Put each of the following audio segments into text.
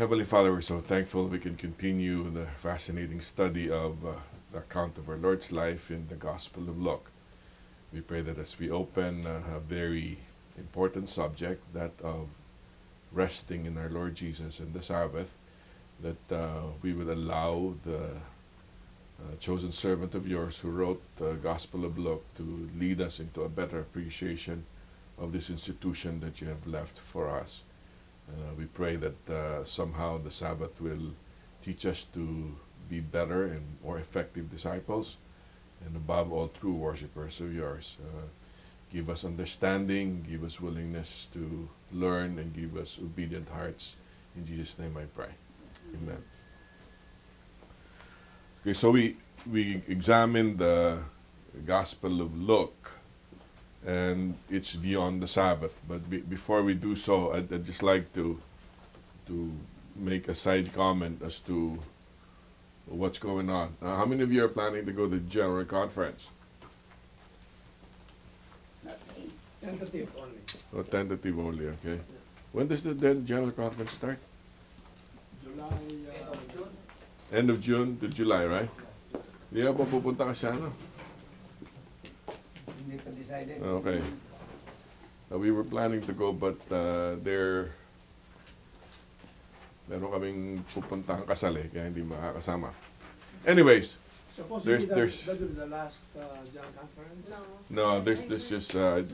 Heavenly Father, we're so thankful we can continue the fascinating study of the account of our Lord's life in the Gospel of Luke. We pray that as we open a very important subject, that of resting in our Lord Jesus and the Sabbath, that we will allow the chosen servant of yours who wrote the Gospel of Luke to lead us into a better appreciation of this institution that you have left for us. We pray that somehow the Sabbath will teach us to be better and more effective disciples, and above all, true worshipers of yours. Give us understanding, give us willingness to learn, and give us obedient hearts. In Jesus' name I pray. Amen. Okay, so we examined the Gospel of Luke and its view on the Sabbath. But before we do so, I'd just like to make a side comment as to what's going on. How many of you are planning to go to the General Conference? Tentative only. Oh, tentative only, okay. When does the General Conference start? July, End of June to July, right? Di ba pupunta ka siya, no? hindi pa decided. Okay. We were planning to go, but meron kaming pupuntahang kasal kaya hindi makakasama. Anyways, Supposedly there's that will be the last General Conference? no, there's just I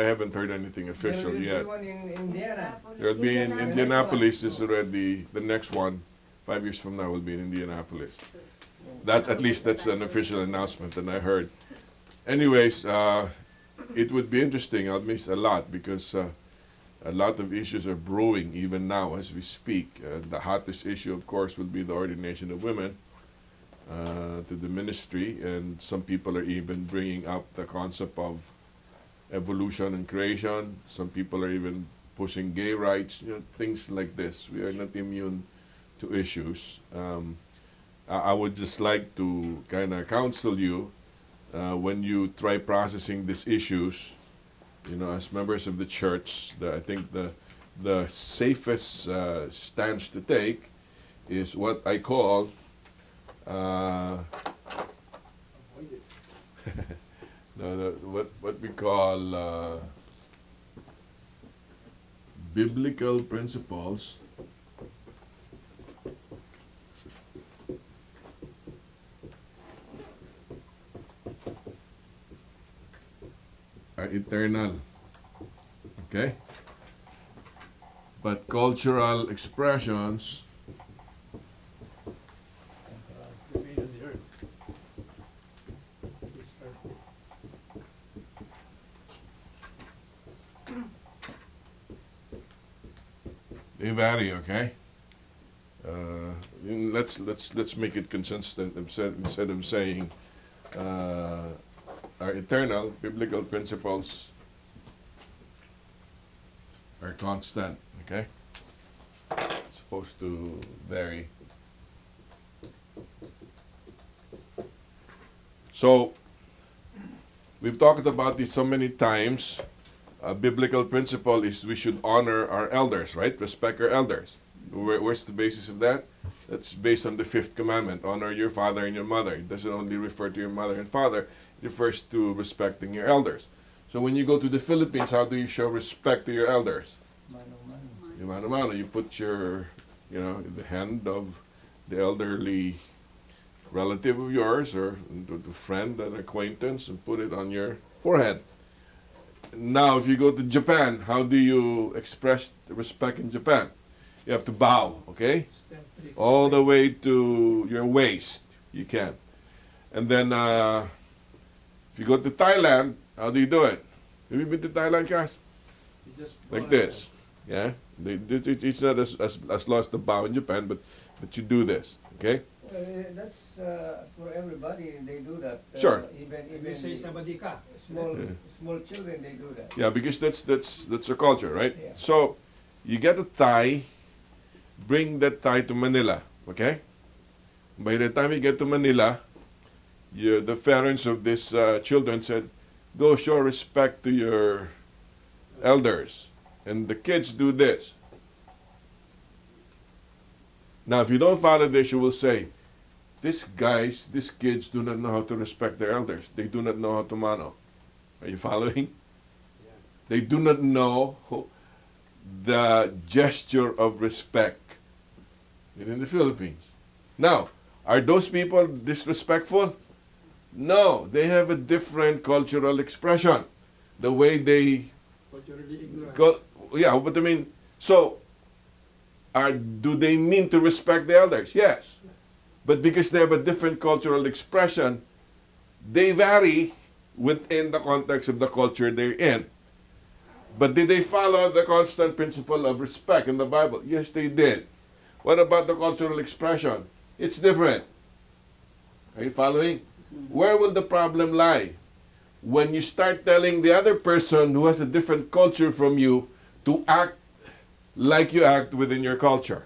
haven't heard anything official yet. There will be one in Indiana. There will be in Indianapolis. Is already the next one. 5 years from now will be in Indianapolis. That's at least that's an official announcement, and I heard. Anyways, it would be interesting. I'll miss a lot because a lot of issues are brewing even now as we speak. The hottest issue, of course, will be the ordination of women to the ministry, and some people are even bringing up the concept of evolution and creation. Some people are even pushing gay rights, things like this. We are not immune to issues. I would just like to kind of counsel you when you try processing these issues, as members of the church. I think the safest stance to take is what I call what we call biblical principles are eternal, okay? But cultural expressions Remain on the earth. This earth. they vary, okay? Let's make it consistent instead of saying our eternal biblical principles are constant, okay? It's supposed to vary. So, we've talked about this so many times. A biblical principle is we should honor our elders, right? Respect our elders. Where's the basis of that? That's based on the 5th commandment. Honor your father and your mother. It doesn't only refer to your mother and father. It refers to respecting your elders. So when you go to the Philippines, how do you show respect to your elders? Mano mano. You put your, the hand of the elderly relative of yours or the friend, an acquaintance, and put it on your forehead. Now, if you go to Japan, how do you express respect in Japan? You have to bow, okay? Stand 3 feet All the away. way to your waist. You can. And then, if you go to Thailand, how do you do it? Have you been to Thailand, guys? You just Like this. Yeah? It's not as low as the bow in Japan, but you do this, okay? That's for everybody. They do that. Sure. If you say somebody ka, Small children, they do that. Yeah, because that's a culture, right? Yeah. So, you get a tie, bring that tie to Manila, okay? By the time you get to Manila, the parents of these children said, go show respect to your elders. And the kids do this. Now, if you don't follow this, you will say, these kids do not know how to respect their elders. They do not know how to mano. Are you following? Yeah. They do not know the gesture of respect in the Philippines. Now, are those people disrespectful? No, they have a different cultural expression. The way they Culturally ignorant. yeah, but I mean, so do they mean to respect the elders? Yes. But because they have a different cultural expression, they vary within the context of the culture they're in. But did they follow the constant principle of respect in the Bible? Yes, they did. What about the cultural expression? It's different. Are you following? Where will the problem lie? When you start telling the other person who has a different culture from you to act like you act within your culture.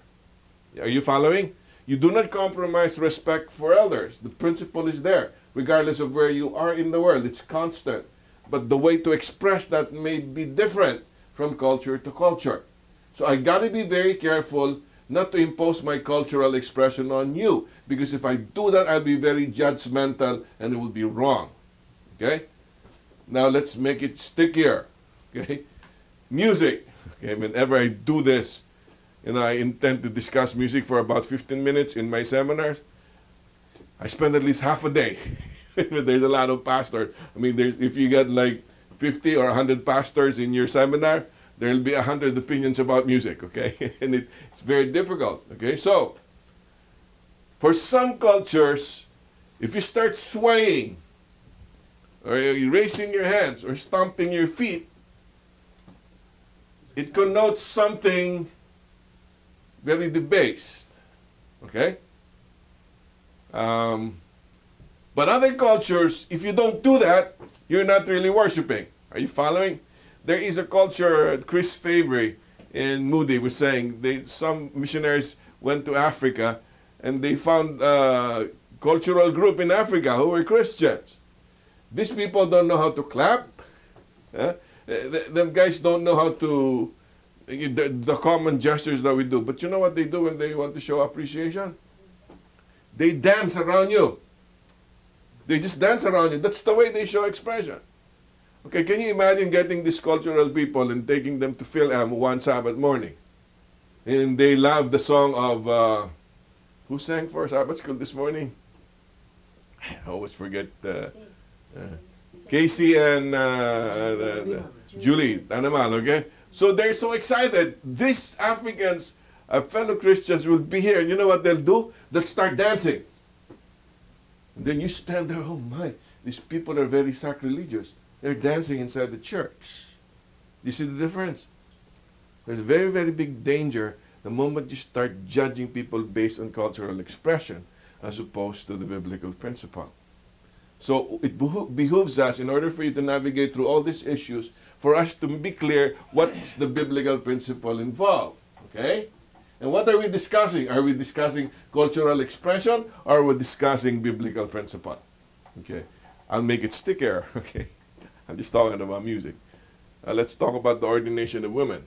Are you following? You do not compromise respect for elders. The principle is there, regardless of where you are in the world. It's constant. But the way to express that may be different from culture to culture. So I got to be very careful not to impose my cultural expression on you. Because if I do that, I'll be very judgmental and it will be wrong. Okay? Now let's make it stickier. Okay? Music. Okay, whenever I do this, and I intend to discuss music for about 15 minutes in my seminars, I spend at least half a day. There's a lot of pastors. I mean, if you get like 50 or 100 pastors in your seminar, there'll be 100 opinions about music, okay? And it's very difficult, okay? So, for some cultures, if you start swaying, or you're raising your hands, or stomping your feet, it connotes something very debased, okay? But other cultures, if you don't do that, you're not really worshiping. Are you following? There is a culture, Chris Fabry in Moody was saying, some missionaries went to Africa and they found a cultural group in Africa who were Christians. These people don't know how to clap. Them guys don't know how to, the common gestures that we do. But you know what they do when they want to show appreciation? They dance around you. They just dance around you. That's the way they show expression. Okay, can you imagine getting these cultural people and taking them to Fil-Am one Sabbath morning? And they love the song of, who sang for Sabbath school this morning? I always forget. Casey and Julie Tanaman, okay? So they're so excited. These Africans, fellow Christians, will be here. And you know what they'll do? They'll start dancing. And then you stand there, oh my, these people are very sacrilegious. They're dancing inside the church. You see the difference? There's a very, very big danger the moment you start judging people based on cultural expression as opposed to the biblical principle. So it behooves us, in order for you to navigate through all these issues, for us to be clear what's the biblical principle involved. Okay? And what are we discussing? Are we discussing cultural expression or are we discussing biblical principle? Okay. I'll make it stickier. Okay. I'm just talking about music. Let's talk about the ordination of women.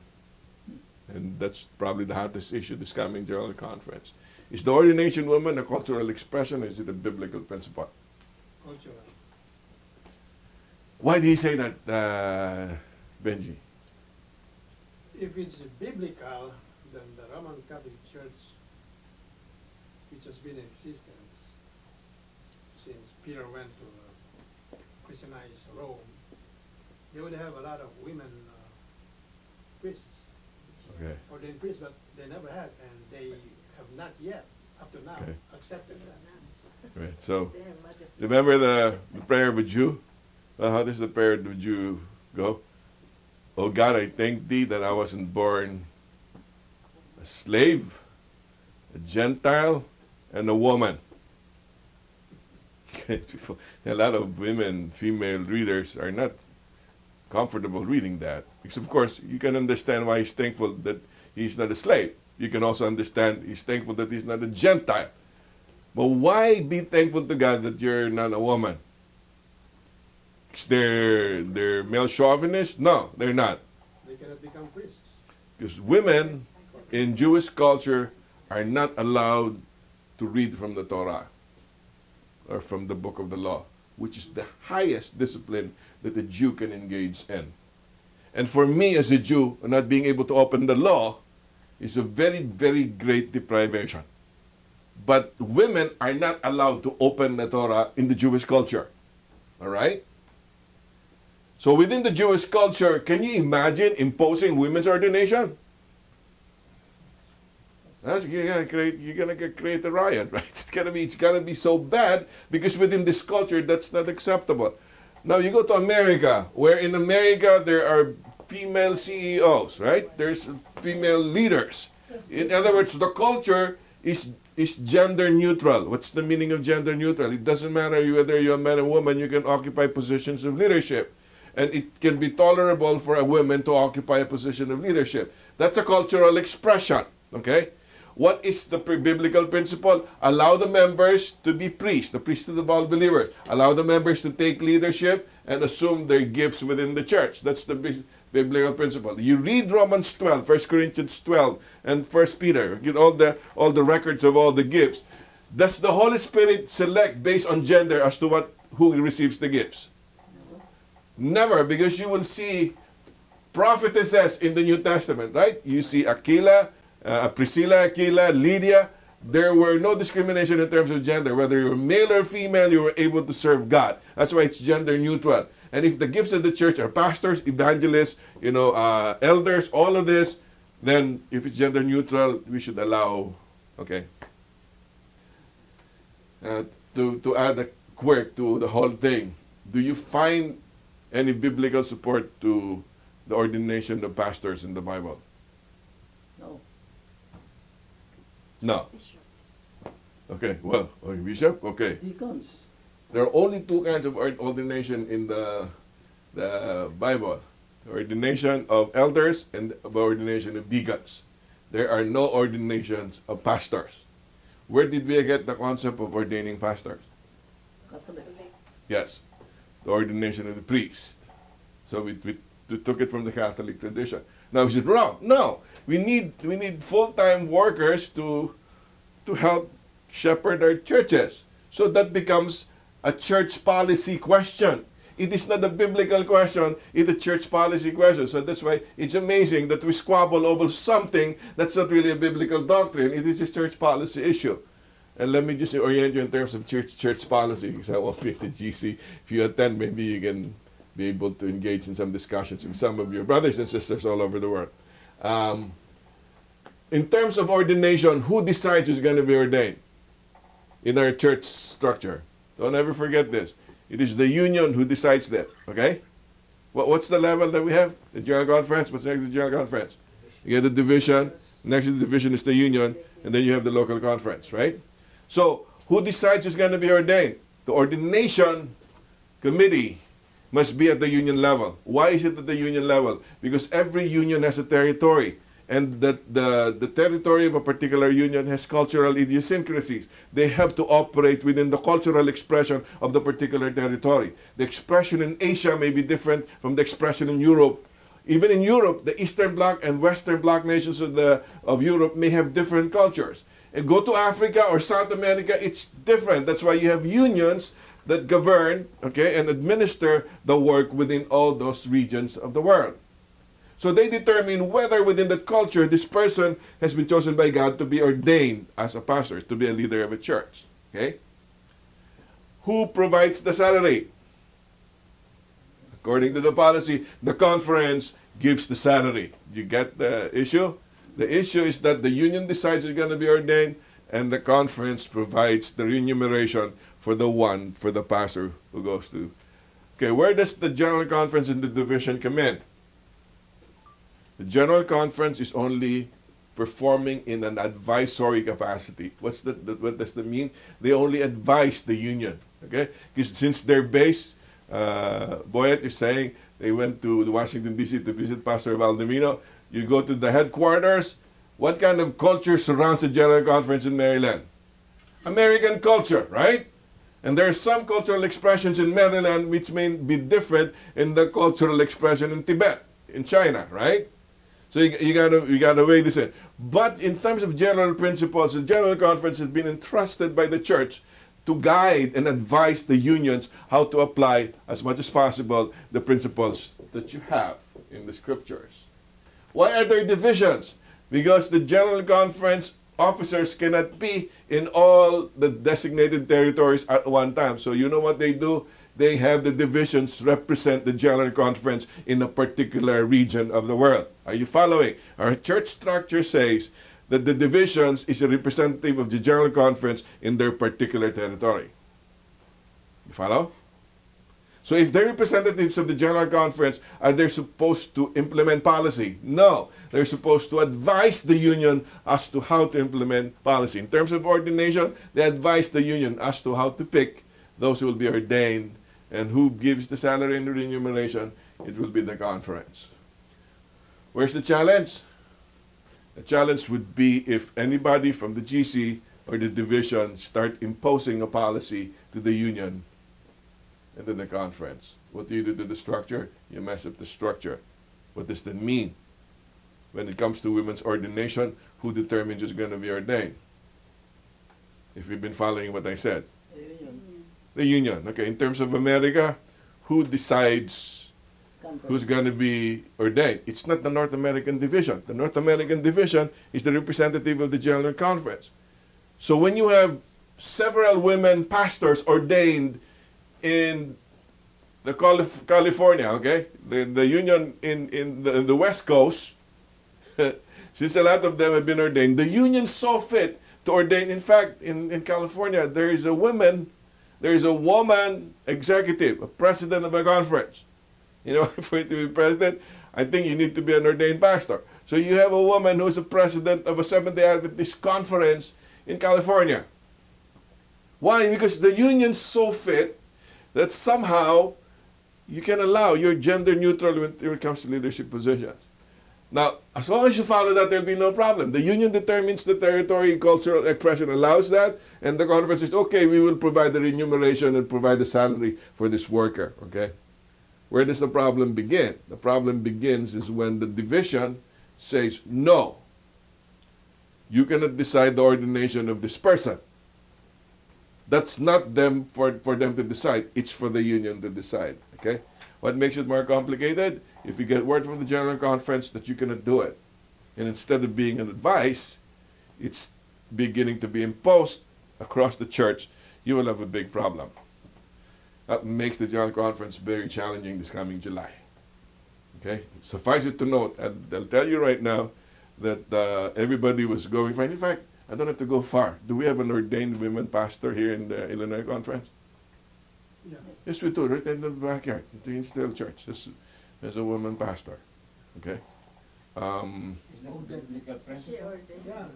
And that's probably the hottest issue this coming General Conference. Is the ordination of women a cultural expression or is it a biblical principle? Cultural. Why do you say that, Benji? If it's biblical, then the Roman Catholic Church, which has been in existence since Peter went to Christianize Rome, they would have a lot of women priests, Okay. ordained priests, but they never had, and they have not yet, up to now, Okay. accepted that. Right. So, remember the prayer of a Jew? How does the prayer of a Jew go? Oh God, I thank thee that I wasn't born a slave, a Gentile, and a woman. A lot of women, female readers are not comfortable reading that. Because of course, you can understand why he's thankful that he's not a slave. You can also understand he's thankful that he's not a Gentile. But why be thankful to God that you're not a woman? Because they're male chauvinists? No, they're not. They cannot become priests. Because women in Jewish culture are not allowed to read from the Torah or from the book of the law, which is the highest discipline that a Jew can engage in. And for me as a Jew, not being able to open the law is a very, very great deprivation. But women are not allowed to open the Torah in the Jewish culture. All right? So within the Jewish culture, can you imagine imposing women's ordination? You're gonna create a riot, right? It's gonna be so bad because within this culture, that's not acceptable. Now you go to America, where in America there are female CEOs, right? There's female leaders. In other words, the culture is gender neutral. What's the meaning of gender neutral? It doesn't matter whether you're a man or woman, you can occupy positions of leadership. And it can be tolerable for a woman to occupy a position of leadership. That's a cultural expression, okay? What is the biblical principle? Allow the members to be priests, the priesthood of all believers. Allow the members to take leadership and assume their gifts within the church. That's the biblical principle. You read Romans 12, 1 Corinthians 12, and 1 Peter. Get all the records of all the gifts. Does the Holy Spirit select based on gender as to who receives the gifts? Never, because you will see prophetesses in the New Testament, right? You see Priscilla, Aquila, Lydia. There were no discrimination in terms of gender. Whether you were male or female, you were able to serve God. That's why it's gender neutral. And if the gifts of the church are pastors, evangelists, elders, all of this, then if it's gender neutral, we should allow, okay. To add a quirk to the whole thing, do you find any biblical support to the ordination of pastors in the Bible? No. No. Bishops. Okay, well, bishop, okay. Deacons. There are only two kinds of ordination in the Bible. The ordination of elders and the ordination of deacons. There are no ordinations of pastors. Where did we get the concept of ordaining pastors? Catholic. Yes, the ordination of the priest. So we took it from the Catholic tradition. Now, is it wrong? No. We need full-time workers to help shepherd our churches. So that becomes a church policy question. It is not a biblical question, it's a church policy question. So that's why it's amazing that we squabble over something that's not really a biblical doctrine. It is a church policy issue. And let me just orient you in terms of church policy, because I won't be at the GC. If you attend, maybe you can be able to engage in some discussions with some of your brothers and sisters all over the world. In terms of ordination, who decides who's going to be ordained in our church structure? Don't ever forget this. It is the union who decides that, okay? What's the level that we have? The General Conference? What's next to the General Conference? You get the division. Next to the division is the union. And then you have the local conference, right? So, who decides who's going to be ordained? The ordination committee must be at the union level. Why is it at the union level? Because every union has a territory. And the territory of a particular union has cultural idiosyncrasies. They have to operate within the cultural expression of the particular territory. The expression in Asia may be different from the expression in Europe. Even in Europe, the Eastern Bloc and Western Bloc nations of Europe may have different cultures. And go to Africa or South America, it's different. That's why you have unions that govern, okay, and administer the work within all those regions of the world. So they determine whether within that culture this person has been chosen by God to be ordained as a pastor, to be a leader of a church. Okay? Who provides the salary? According to the policy, the conference gives the salary. You get the issue? The issue is that the union decides who's going to be ordained, and the conference provides the remuneration for the pastor who goes to. Okay, where does the General Conference and the division come in? The General Conference is only performing in an advisory capacity. What does that mean? They only advise the union. Okay? Because since they're based, Boyet is saying they went to Washington, D.C. to visit Pastor Valdemino. You go to the headquarters. What kind of culture surrounds the General Conference in Maryland? American culture, right? And there are some cultural expressions in Maryland which may be different in the cultural expression in Tibet, in China, right? So you gotta weigh this in. But in terms of general principles, the General Conference has been entrusted by the church to guide and advise the unions how to apply as much as possible the principles that you have in the scriptures. Why are there divisions? Because the General Conference officers cannot be in all the designated territories at one time. So you know what they do? They have the divisions represent the General Conference in a particular region of the world. Are you following? Our church structure says that the divisions is a representative of the General Conference in their particular territory. You follow? So if they're representatives of the General Conference, are they supposed to implement policy? No. They're supposed to advise the union as to how to implement policy. In terms of ordination, they advise the union as to how to pick those who will be ordained, and who gives the salary and remuneration. It will be the conference. Where's the challenge? The challenge would be if anybody from the GC or the division start imposing a policy to the union and to the conference. What do you do to the structure? You mess up the structure. What does that mean? When it comes to women's ordination, who determines who's going to be ordained? If you've been following what I said. The union. Okay, in terms of America, who decides who's going to be ordained? It's not the North American division. The North American division is the representative of the General Conference. So when you have several women pastors ordained in the California, okay, the union in the West Coast, since a lot of them have been ordained, the union saw fit to ordain. In fact, in California, there is a woman executive, a president of a conference. You know, for you to be president, I think you need to be an ordained pastor. So you have a woman who's a president of a Seventh-day Adventist conference in California. Why? Because the union saw fit that somehow you can allow, you're gender neutral when it comes to leadership positions. Now, as long as you follow that, there'll be no problem. The union determines the territory, cultural expression allows that, and the conference says, okay, we will provide the remuneration and provide the salary for this worker, okay? Where does the problem begin? The problem begins is when the division says, no, you cannot decide the ordination of this person. That's not them for them to decide. It's for the union to decide, okay? What makes it more complicated? If you get word from the General Conference that you cannot do it, and instead of being an advice, it's beginning to be imposed across the church, you will have a big problem. That makes the General Conference very challenging this coming July. Okay? Suffice it to note, I'll tell you right now that everybody was going fine. In fact, I don't have to go far. Do we have an ordained women pastor here in the Illinois Conference? Yeah. Yes, we do, right in the backyard, in the Instill Church. There's a woman pastor. Okay? Yeah,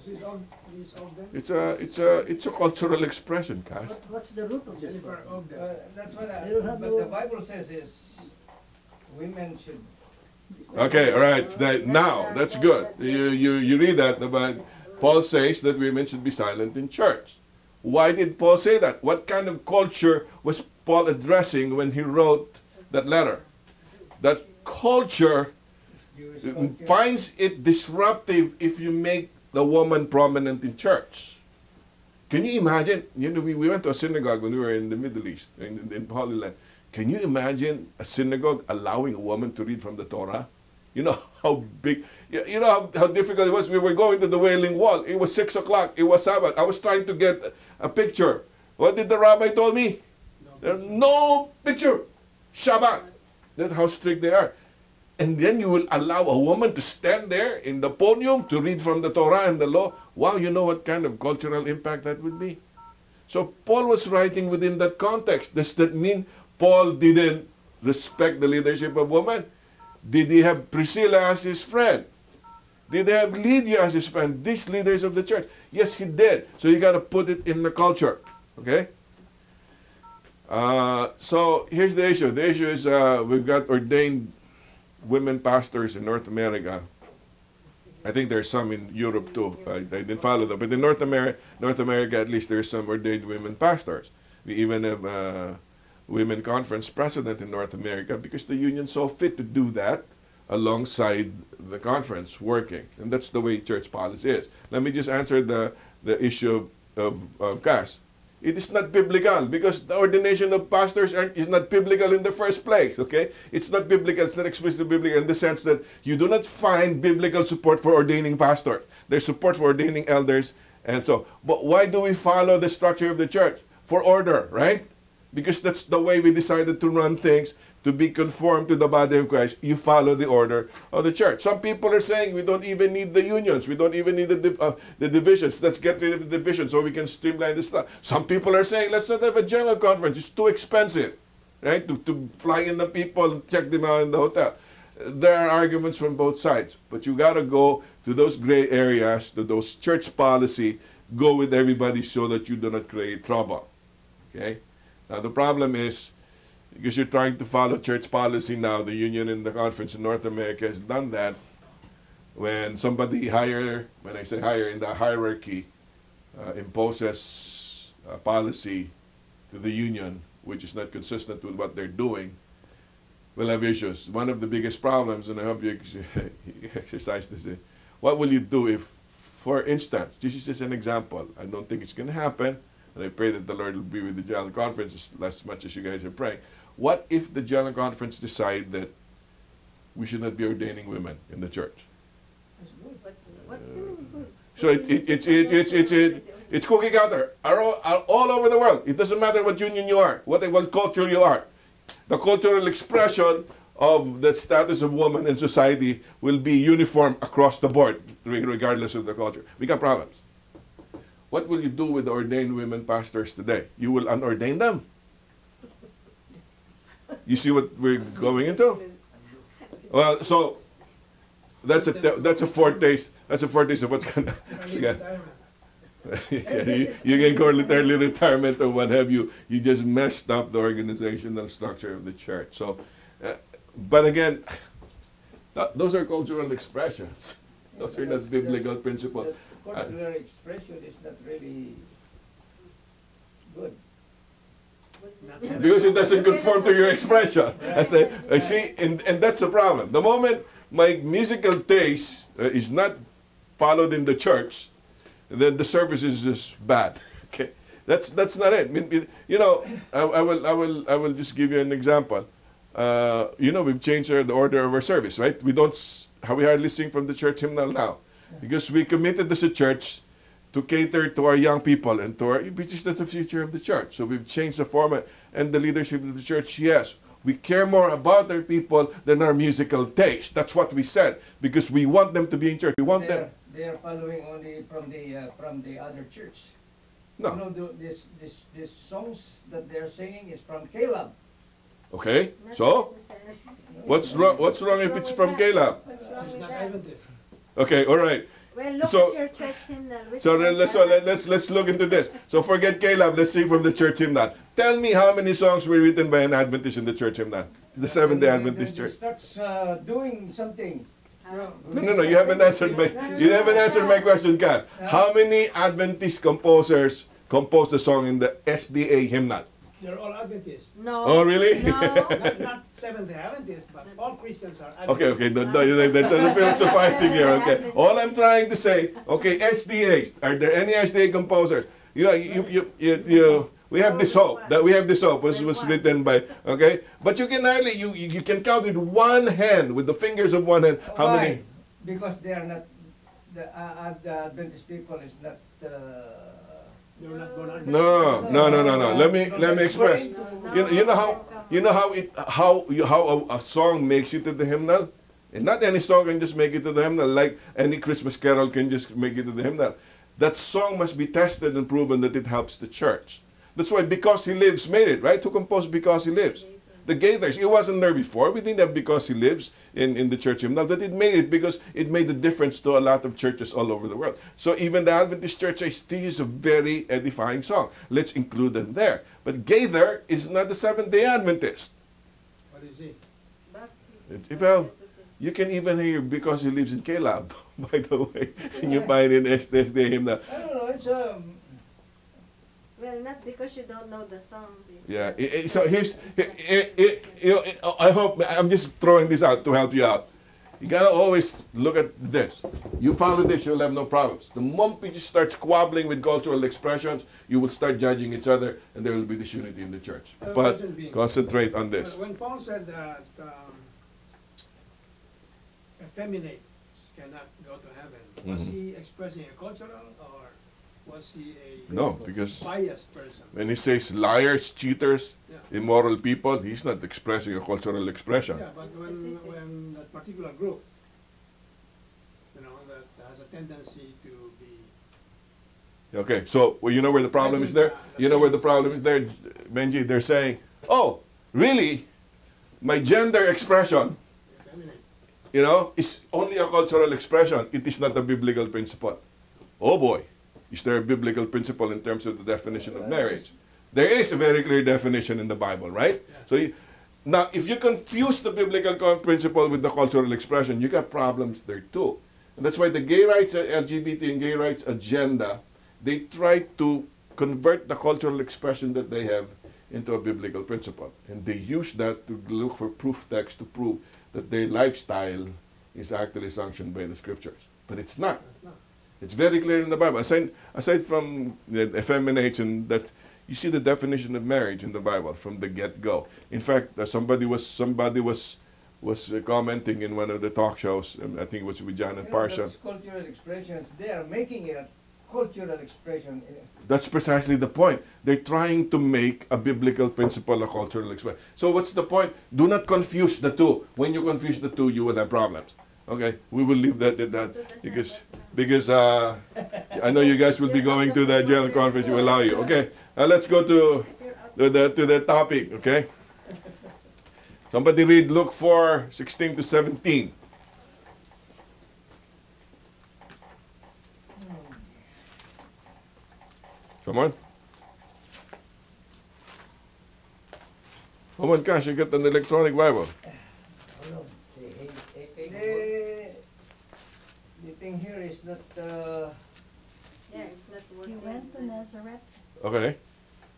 she's Ogden. It's a cultural expression, Cass. What's the root of this? Jennifer Ogden. That's what They don't have but no- the Bible says is women should. Okay, all right. Now, that's good. You read that, but Paul says that women should be silent in church. Why did Paul say that? What kind of culture was Paul addressing when he wrote that letter? That culture Jewish culture. finds it disruptive if you make the woman prominent in church. Can you imagine? You know, we went to a synagogue when we were in the Middle East, in Holy Land. Can you imagine a synagogue allowing a woman to read from the Torah? You know how big, you know how difficult it was. We were going to the Wailing Wall. It was 6 o'clock. It was Sabbath. I was trying to get a picture. What did the rabbi told me? There's no picture. Shabbat. That's how strict they are. And then you will allow a woman to stand there in the podium to read from the Torah and the law. Wow, you know what kind of cultural impact that would be? So Paul was writing within that context. Does that mean Paul didn't respect the leadership of women? Did he have Priscilla as his friend? Did he have Lydia as his friend? These leaders of the church. Yes, he did. So you got to put it in the culture. Okay? So here's the issue. The issue is we've got ordained women pastors in North America. I think there's some in Europe too. I didn't follow them. But in North America, at least there's some ordained women pastors. We even have women conference president in North America because the union saw fit to do that alongside the conference working. And that's the way church policy is. Let me just answer the issue of caste. It is not biblical because the ordination of pastors is not biblical in the first place, okay? It's not biblical, it's not explicitly biblical in the sense that you do not find biblical support for ordaining pastors. There's support for ordaining elders and so. But why do we follow the structure of the church? For order, right? Because that's the way we decided to run things, to be conformed to the body of Christ. You follow the order of the church. Some people are saying we don't even need the unions. We don't even need the divisions. Let's get rid of the divisions so we can streamline this stuff. Some people are saying let's not have a general conference. It's too expensive, right? To fly in the people and check them out in the hotel. There are arguments from both sides. But you got to go to those gray areas, to those church policy, go with everybody so that you do not create trouble. Okay? Now the problem is, because you're trying to follow church policy now, the union and the conference in North America has done that. When somebody higher, when I say higher in the hierarchy, imposes a policy to the union, which is not consistent with what they're doing, we'll have issues. One of the biggest problems, and I hope you exercise this, what will you do if, for instance, this is just an example, I don't think it's going to happen, and I pray that the Lord will be with the General Conference as much as you guys are praying. What if the General Conference decide that we should not be ordaining women in the church? So it's cookie cutter all over the world. It doesn't matter what union you are, what culture you are. The cultural expression of the status of woman in society will be uniform across the board, regardless of the culture. We got problems. What will you do with the ordained women pastors today? You will unordain them. You see what we're going into? Well, so that's a foretaste. That's a foretaste of what's gonna. You can call it early retirement or what have you. You just messed up the organizational structure of the church. So, but again, those are cultural expressions. Those are not biblical principles. Cultural expression is not really good. Because it doesn't conform to your expression. I see, and that's the problem. The moment my musical taste is not followed in the church, then the service is just bad. Okay, that's not it. You know, I will just give you an example. You know, we've changed the order of our service, right? We hardly sing from the church hymnal now, because we committed as a church to cater to our young people and to which is the future of the church. So we've changed the format, and the leadership of the church, yes, we care more about our people than our musical taste. That's what we said, because we want them to be in church. We want them. They are following only from the other church. No. You know, this songs that they're singing is from Caleb. Okay, so what's wrong if it's from Caleb? She's not Adventist. Okay, all right. Well, look So- at your church hymnal. So let's look into this. So forget Caleb. Let's sing from the church hymnal. Tell me how many songs were written by an Adventist in the church hymnal, the Seventh-day Adventist church. Starts doing something. No. You haven't answered my question, Kat. How many Adventist composers composed a song in the SDA hymnal? They're all Adventists. No. Oh, really? No. Not Seventh-day Adventists, but all Christians are Adventists. Okay. That doesn't feel sufficing here. Okay. All I'm trying to say. Okay, SDAs. Are there any SDA composers? We have this hope. That we have this hope was written by. Okay, but you can hardly you can count with one hand, with the fingers of one hand. How Why? many? Because they are not the Adventist people is not. They're not born Adventists. No. Let me express. You know how a song makes it to the hymnal, and not any song can just make it to the hymnal. Like any Christmas carol can just make it to the hymnal. That song must be tested and proven that it helps the church. That's why Because He Lives made it, right? Who composed Because He Lives? The Gaithers. It wasn't there before. We didn't have Because He Lives in the church hymnal, but it made it because it made a difference to a lot of churches all over the world. So even the Adventist church, I think, is a very edifying song. Let's include them there. But Gaither is not the Seventh-day Adventist. What is he? Well, you can even hear Because He Lives in Caleb, by the way. And you find in SDA hymnal. I don't know. It's Well, not because you don't know the songs. Yeah. So I hope, I'm just throwing this out to help you out. You gotta always look at this. You follow this, you'll have no problems. The moment you start squabbling with cultural expressions, you will start judging each other, and there will be disunity in the church. But concentrate on this. When Paul said that effeminates cannot go to heaven, was he expressing a cultural, or was he a No, because biased person? when he says liars, cheaters, Yeah. immoral people, he's not expressing a cultural expression. Yeah, but Specific. when that particular group, that has a tendency to be. Okay, so well, you know where the problem is there? You know where the problem is there, Benji? They're saying, oh, really? My gender expression, Effeminate. is only a cultural expression. It is not a biblical principle. Oh boy, is there a biblical principle in terms of the definition of marriage? There is a very clear definition in the Bible, right? Yeah. So now, if you confuse the biblical principle with the cultural expression, you got problems there too. And that's why the gay rights, LGBT and gay rights agenda, they try to convert the cultural expression that they have into a biblical principle. And they use that to look for proof text to prove that their lifestyle is actually sanctioned by the scriptures. But it's not. No. It's very clear in the Bible. Aside from the effeminates, and that you see the definition of marriage in the Bible from the get-go. In fact, somebody was commenting in one of the talk shows. I think it was with Janet Parsha. Those cultural expressions, they are making it a cultural expression. That's precisely the point. They're trying to make a biblical principle a cultural expression. So what's the point? Do not confuse the two. When you confuse the two, you will have problems. Okay, we will leave that at that because I know you guys will be going to the general conference. Will allow you. Okay, let's go to the topic. Okay, somebody read Luke 4:16 to 17. Come on. Come on, Cash, you got an electronic Bible. The thing here is not. It's not working. He went to Nazareth, Okay.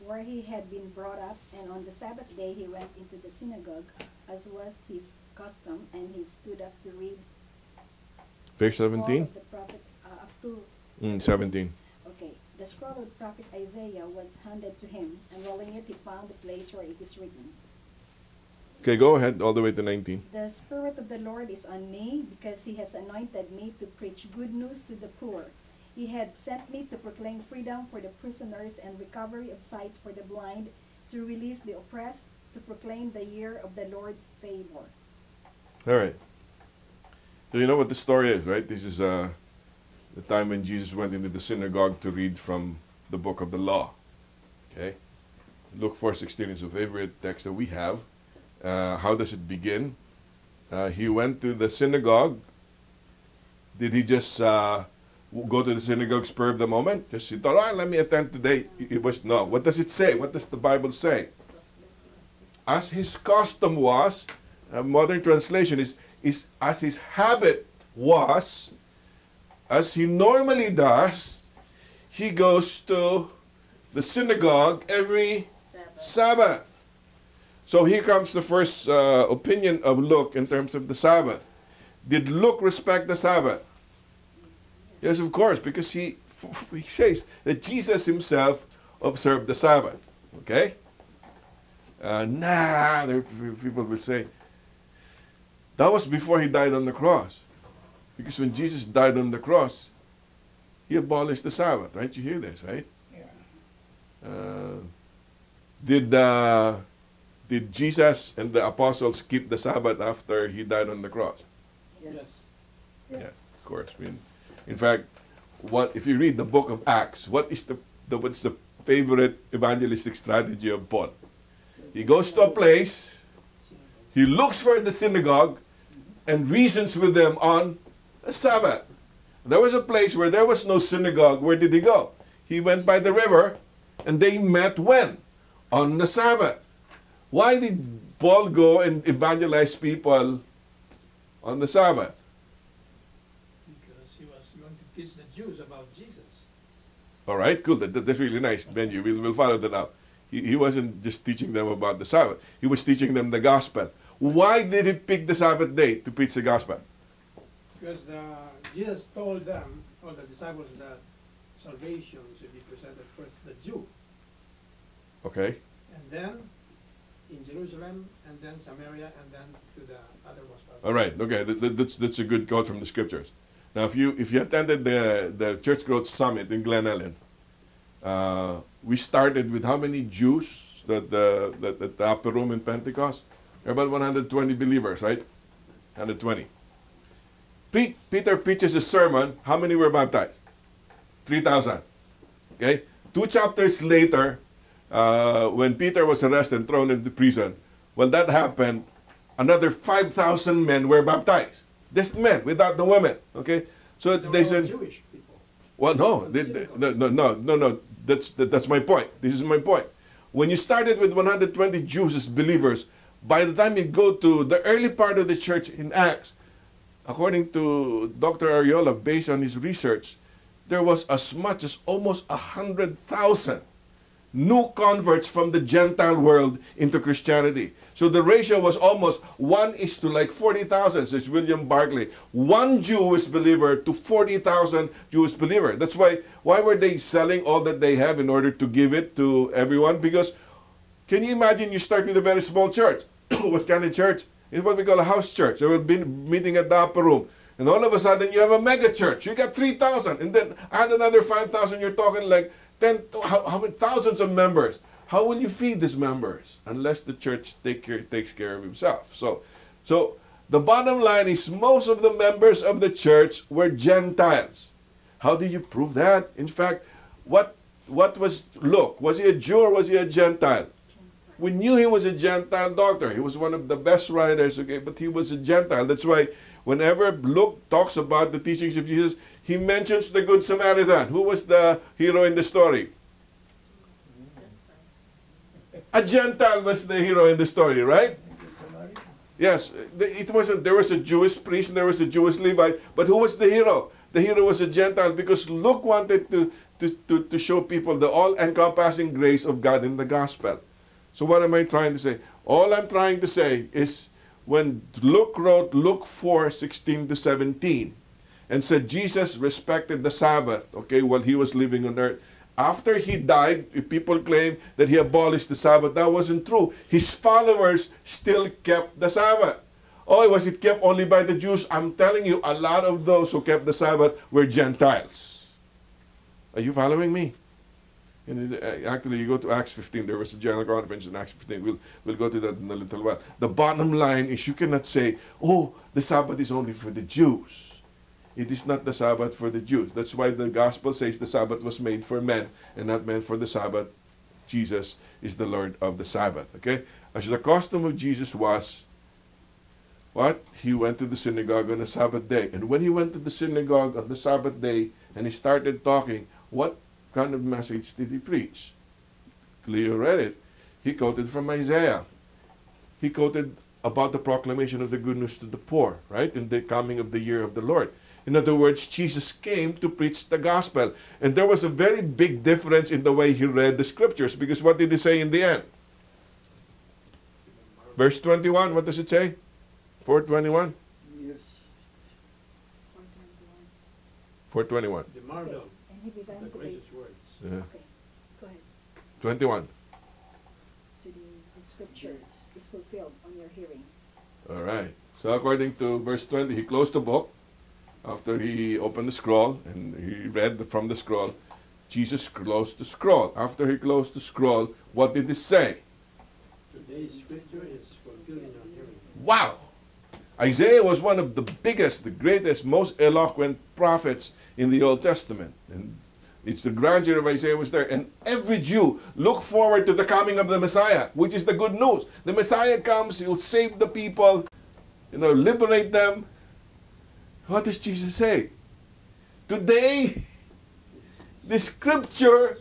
where he had been brought up, and on the Sabbath day he went into the synagogue, as was his custom, and he stood up to read Verse scroll 17? of the prophet up to 17. Okay, the scroll of the prophet Isaiah was handed to him, and rolling it, he found the place where it is written, Okay, go ahead all the way to 19. "The Spirit of the Lord is on me, because he has anointed me to preach good news to the poor. He had sent me to proclaim freedom for the prisoners and recovery of sight for the blind, to release the oppressed, to proclaim the year of the Lord's favor." All right. So you know what the story is, right? This is the time when Jesus went into the synagogue to read from the book of the law. Okay? Luke 4:16 is a favorite text that we have. How does it begin? He went to the synagogue. Did he just go to the synagogue spur of the moment? Just he thought, let me attend today. It was no. What does it say? What does the Bible say? As his custom was, a modern translation is as his habit was, as he normally does, he goes to the synagogue every Sabbath. So here comes the first opinion of Luke in terms of the Sabbath. Did Luke respect the Sabbath? Yes, of course, because he says that Jesus himself observed the Sabbath. Okay? People will say, that was before he died on the cross. Because when Jesus died on the cross, he abolished the Sabbath, right? You hear this, right? Yeah. Did Jesus and the apostles keep the Sabbath after he died on the cross? Yes. Yeah, of course. I mean, in fact, if you read the book of Acts, what's the favorite evangelistic strategy of Paul? He goes to a place, he looks for the synagogue, and reasons with them on the Sabbath. There was a place where there was no synagogue. Where did he go? He went by the river, and they met when? On the Sabbath. Why did Paul go and evangelize people on the Sabbath? Because he was going to teach the Jews about Jesus. All right, cool. That's really nice, Benji. We'll follow that up. He wasn't just teaching them about the Sabbath. He was teaching them the gospel. Why did he pick the Sabbath day to preach the gospel? Because Jesus told them, or the disciples, that salvation should be presented first to the Jew, Okay. and then in Jerusalem, and then Samaria, and then to the othermost part. All right. Okay. That's a good quote from the scriptures. Now, if you attended the Church Growth Summit in Glen Ellen, we started with how many Jews at the upper room in Pentecost? There were about 120 believers, right? 120. Peter preaches a sermon. How many were baptized? 3,000. Okay? 2 chapters later, when Peter was arrested and thrown into prison, when that happened, another 5,000 men were baptized. Just men, without the women. Okay? So They were they all said, Jewish people. well, no, no. That's my point. This is my point. When you started with 120 Jews as believers, by the time you go to the early part of the church in Acts, according to Dr. Ariola, based on his research, there was as much as almost 100,000 new converts from the Gentile world into Christianity. So the ratio was almost 1 to like 40,000, says William Barclay. 1 Jewish believer to 40,000 Jewish believer. That's why were they selling all that they have in order to give it to everyone? Because can you imagine you start with a very small church? What kind of church? It's what we call a house church. They will be meeting at the upper room. And all of a sudden you have a mega church. You got 3,000. And then add another 5,000. You're talking like how many thousands of members. How will you feed these members unless the church takes care of himself? So the bottom line is most of the members of the church were Gentiles. How do you prove that? In fact, what was Luke? Was he a Jew or was he a Gentile? We knew he was a Gentile doctor. He was one of the best writers, okay, but he was a Gentile. That's why whenever Luke talks about the teachings of Jesus, he mentions the Good Samaritan. Who was the hero in the story? A Gentile was the hero in the story, right? Yes, there was a Jewish priest and there was a Jewish Levite, but who was the hero? The hero was a Gentile because Luke wanted to show people the all-encompassing grace of God in the gospel. So what am I trying to say? All I'm trying to say is when Luke wrote Luke 4:16 to 17 and said Jesus respected the Sabbath, okay, while he was living on earth. After he died, if people claim that he abolished the Sabbath, that wasn't true. His followers still kept the Sabbath. Oh, was it kept only by the Jews? I'm telling you, a lot of those who kept the Sabbath were Gentiles. Are you following me? And actually, you go to Acts 15. There was a general conference in Acts 15. We'll go to that in a little while. The bottom line is you cannot say, oh, the Sabbath is only for the Jews. It is not the Sabbath for the Jews. That's why the gospel says the Sabbath was made for men and not meant for the Sabbath. Jesus is the Lord of the Sabbath. Okay? As the custom of Jesus was, what? He went to the synagogue on the Sabbath day. And when he went to the synagogue on the Sabbath day and he started talking, what kind of message did he preach? Cleo read it. He quoted from Isaiah. He quoted about the proclamation of the good news to the poor, right? In the coming of the year of the Lord. In other words, Jesus came to preach the gospel. And there was a very big difference in the way he read the scriptures. Because what did he say in the end? Verse 21, what does it say? 4:21? Yes. 4:21. The marvel, And he began the to gracious words. Yeah. Okay, go ahead. 21. To the scripture is fulfilled on your hearing. All right. So according to verse 20, he closed the book. After he opened the scroll and he read from the scroll, Jesus closed the scroll. After he closed the scroll, what did he say? Today's scripture is fulfilled in your hearing. Wow! Isaiah was one of the biggest, the greatest, most eloquent prophets in the Old Testament. And it's the grandeur of Isaiah was there. And every Jew looked forward to the coming of the Messiah, which is the good news. The Messiah comes, he will save the people, liberate them. What does Jesus say? Today, the scripture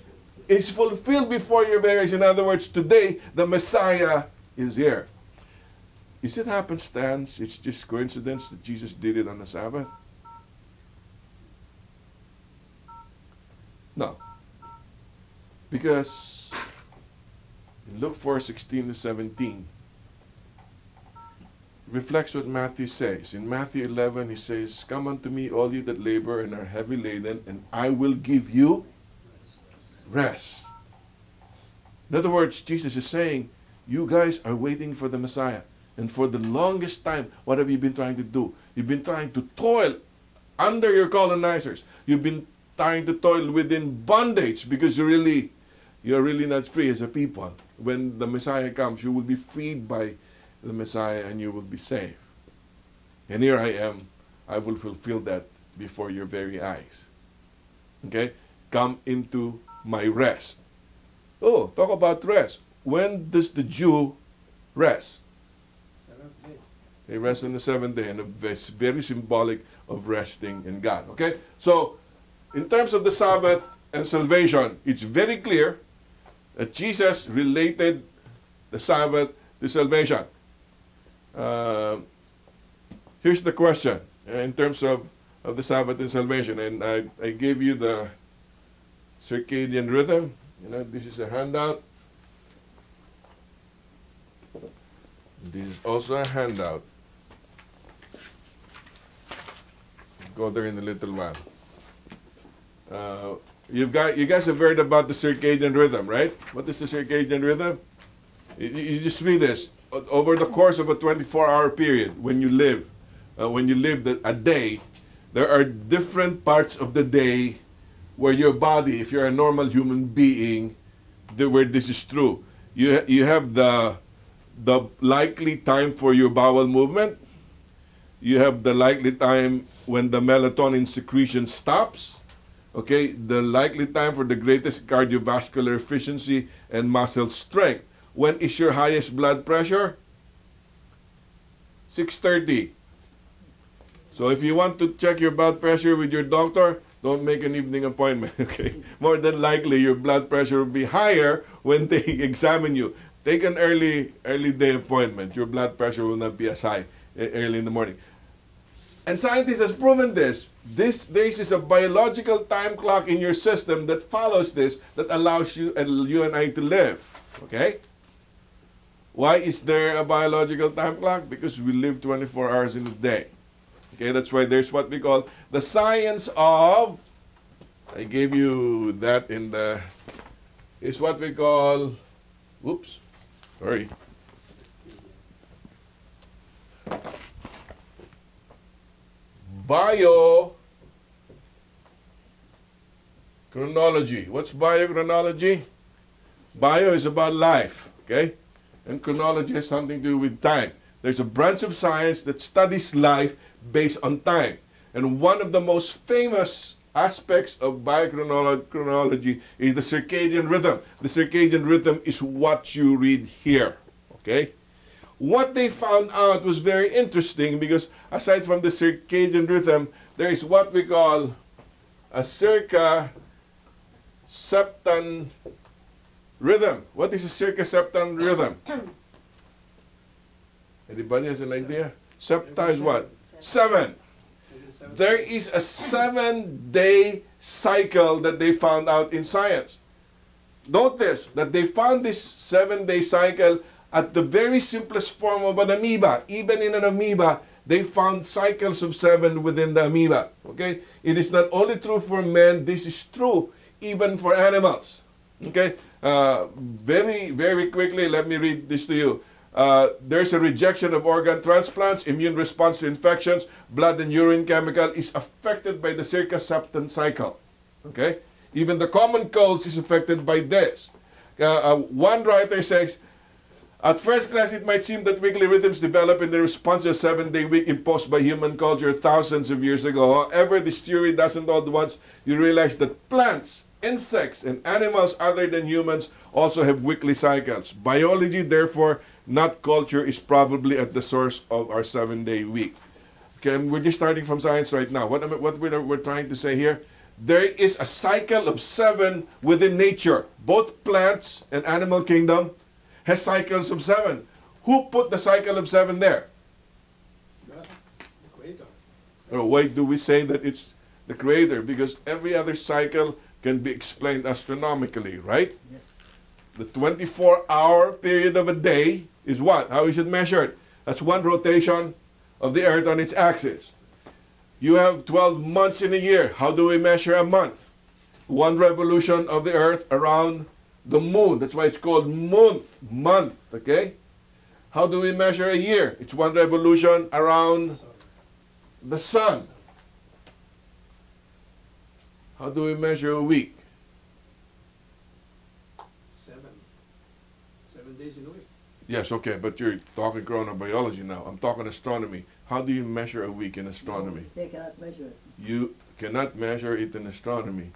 is fulfilled before your very eyes. In other words, today, the Messiah is here. Is it happenstance? It's just coincidence that Jesus did it on the Sabbath? No. Because in Luke 4:16 to 17, reflects what Matthew says. In Matthew 11, he says, "Come unto me, all you that labor and are heavy laden, and I will give you rest." In other words, Jesus is saying, you guys are waiting for the Messiah. And for the longest time, what have you been trying to do? You've been trying to toil under your colonizers. You've been trying to toil within bondage because you're really not free as a people. When the Messiah comes, you will be freed by the Messiah and you will be saved. And here I am. I will fulfill that before your very eyes. Okay? Come into my rest. Oh, talk about rest. When does the Jew rest? 7 days. They rest on the seventh day, and it's very symbolic of resting in God. Okay? So, in terms of the Sabbath and salvation, it's very clear that Jesus related the Sabbath to salvation. Here's the question in terms of the Sabbath and salvation. And I gave you the circadian rhythm. You know, this is a handout. This is also a handout. Go there in a little while. You guys have heard about the circadian rhythm, right? What is the circadian rhythm? You just read this. Over the course of a 24-hour period, when you live a day, there are different parts of the day where your body, if you're a normal human being, where this is true. You have the likely time for your bowel movement. You have the likely time when the melatonin secretion stops. Okay, the likely time for the greatest cardiovascular efficiency and muscle strength. When is your highest blood pressure? 6:30. So if you want to check your blood pressure with your doctor, don't make an evening appointment, okay? More than likely, your blood pressure will be higher when they examine you. Take an early day appointment. Your blood pressure will not be as high early in the morning. And scientists have proven this. This is a biological time clock in your system that follows this, that allows you and I to live, okay? Why is there a biological time clock? Because we live 24 hours in a day. Okay, that's why there's what we call the science of, I gave you that in the, is what we call, whoops, sorry. Biochronology. What's biochronology? Bio is about life, okay? And chronology has something to do with time. There's a branch of science that studies life based on time. And one of the most famous aspects of biochronology is the circadian rhythm. The circadian rhythm is what you read here, okay? What they found out was very interesting because aside from the circadian rhythm, there is what we call a circa-septan rhythm. What is a circa-septan rhythm? Anybody has an idea? Septa is what? 7. There is a 7-day cycle that they found out in science. Notice that they found this 7-day cycle at the very simplest form of an amoeba. Even in an amoeba, they found cycles of 7 within the amoeba. Okay? It is not only true for men, this is true even for animals. Okay? Very, very quickly, let me read this to you. There's a rejection of organ transplants, immune response to infections, blood and urine chemical is affected by the circa-septan cycle. Okay? Even the common colds is affected by this. One writer says, at first glance, it might seem that weekly rhythms develop in the response to a 7-day week imposed by human culture thousands of years ago. However, this theory doesn't hold once you realize that plants, insects, and animals other than humans also have weekly cycles. Biology, therefore, not culture, is probably at the source of our 7-day week. Okay, and we're just starting from science right now. What we're trying to say here, there is a cycle of 7 within nature. Both plants and animal kingdom has cycles of 7. Who put the cycle of 7 there? The Creator. Or why do we say that it's the Creator? Because every other cycle can be explained astronomically, right? Yes. The 24-hour period of a day is what? How is it measured? That's one rotation of the earth on its axis. You have 12 months in a year. How do we measure a month? One revolution of the earth around the moon. That's why it's called month, okay? How do we measure a year? It's one revolution around the sun. How do we measure a week? 7 days in a week. Yes, okay, but you're talking chronobiology now. I'm talking astronomy. How do you measure a week in astronomy? They cannot measure it. You cannot measure it in astronomy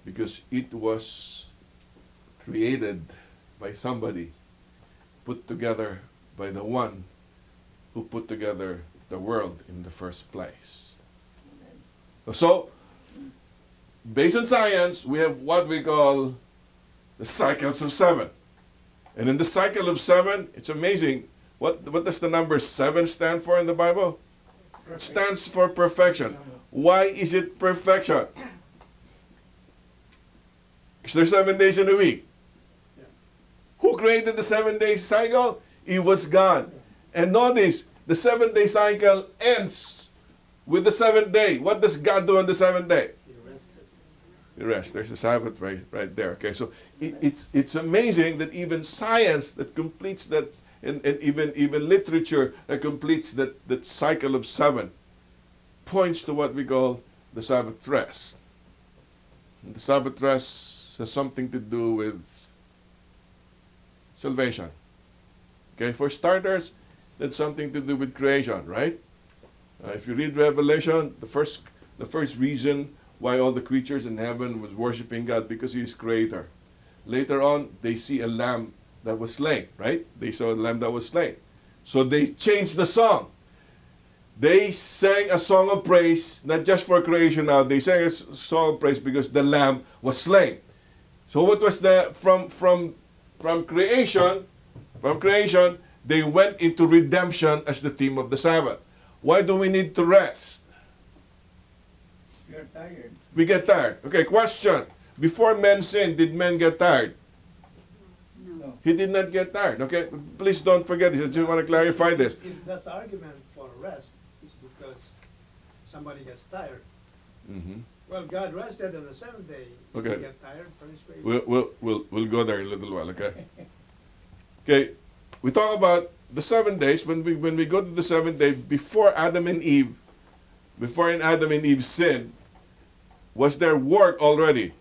because it was created by somebody, put together by the one who put together the world in the first place. So, based on science, we have what we call the cycles of 7. And in the cycle of 7, it's amazing. What does the number 7 stand for in the Bible? It stands for perfection. Why is it perfection? Because there's 7 days in a week. Who created the 7-day cycle? It was God. And notice, the 7-day cycle ends with the 7th day. What does God do on the 7th day? He rests. There's a Sabbath right there. Okay, so it's amazing that even science that completes that, and even literature that completes that cycle of 7 points to what we call the Sabbath rest. And the Sabbath rest has something to do with salvation. Okay, for starters, that's something to do with creation, right? If you read Revelation, the first reason why all the creatures in heaven was worshiping God, because He is Creator. Later on, they see a lamb that was slain, right? They saw a lamb that was slain. So they changed the song. They sang a song of praise, not just for creation now. They sang a song of praise because the lamb was slain. So what was the, from creation, they went into redemption as the theme of the Sabbath. Why do we need to rest? We are tired. We get tired. Okay, question. Before men sinned, did men get tired? No. He did not get tired. Okay, please don't forget this. I just want to clarify this. If that's the argument for rest, it's because somebody gets tired. Mm-hmm. Well, God rested on the 7th day. Okay. He get tired from His creation. We'll go there in a little while. Okay. Okay, we talk about the 7 days. When we go to the 7th day, before Adam and Eve sinned, was there work already?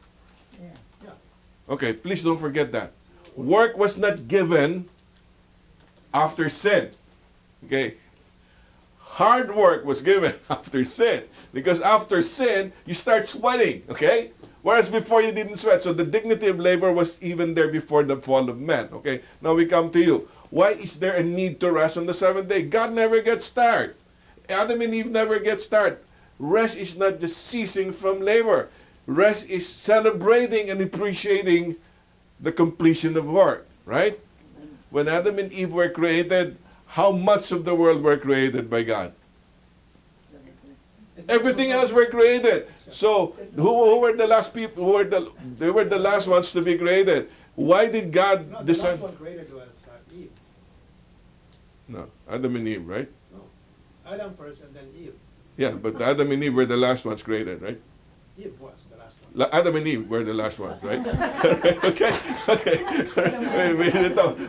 Yeah. Yes. Okay, please don't forget that. Work was not given after sin. Okay? Hard work was given after sin. Because after sin, you start sweating. Okay? Whereas before you didn't sweat. So the dignity of labor was even there before the fall of man. Okay? Now we come to you. Why is there a need to rest on the 7th day? God never gets tired. Adam and Eve never gets tired. Rest is not just ceasing from labor. Rest is celebrating and appreciating the completion of work, right? When Adam and Eve were created, how much of the world were created by God? Everything else were created. So who were the last people? They were the last ones to be created. Why did God No, the decide? last one created was Eve. No, Adam and Eve, right? No. Adam first and then Eve. Yeah, but Adam and Eve were the last ones created, right? Eve was the last one. Adam and Eve were the last ones, right? Okay.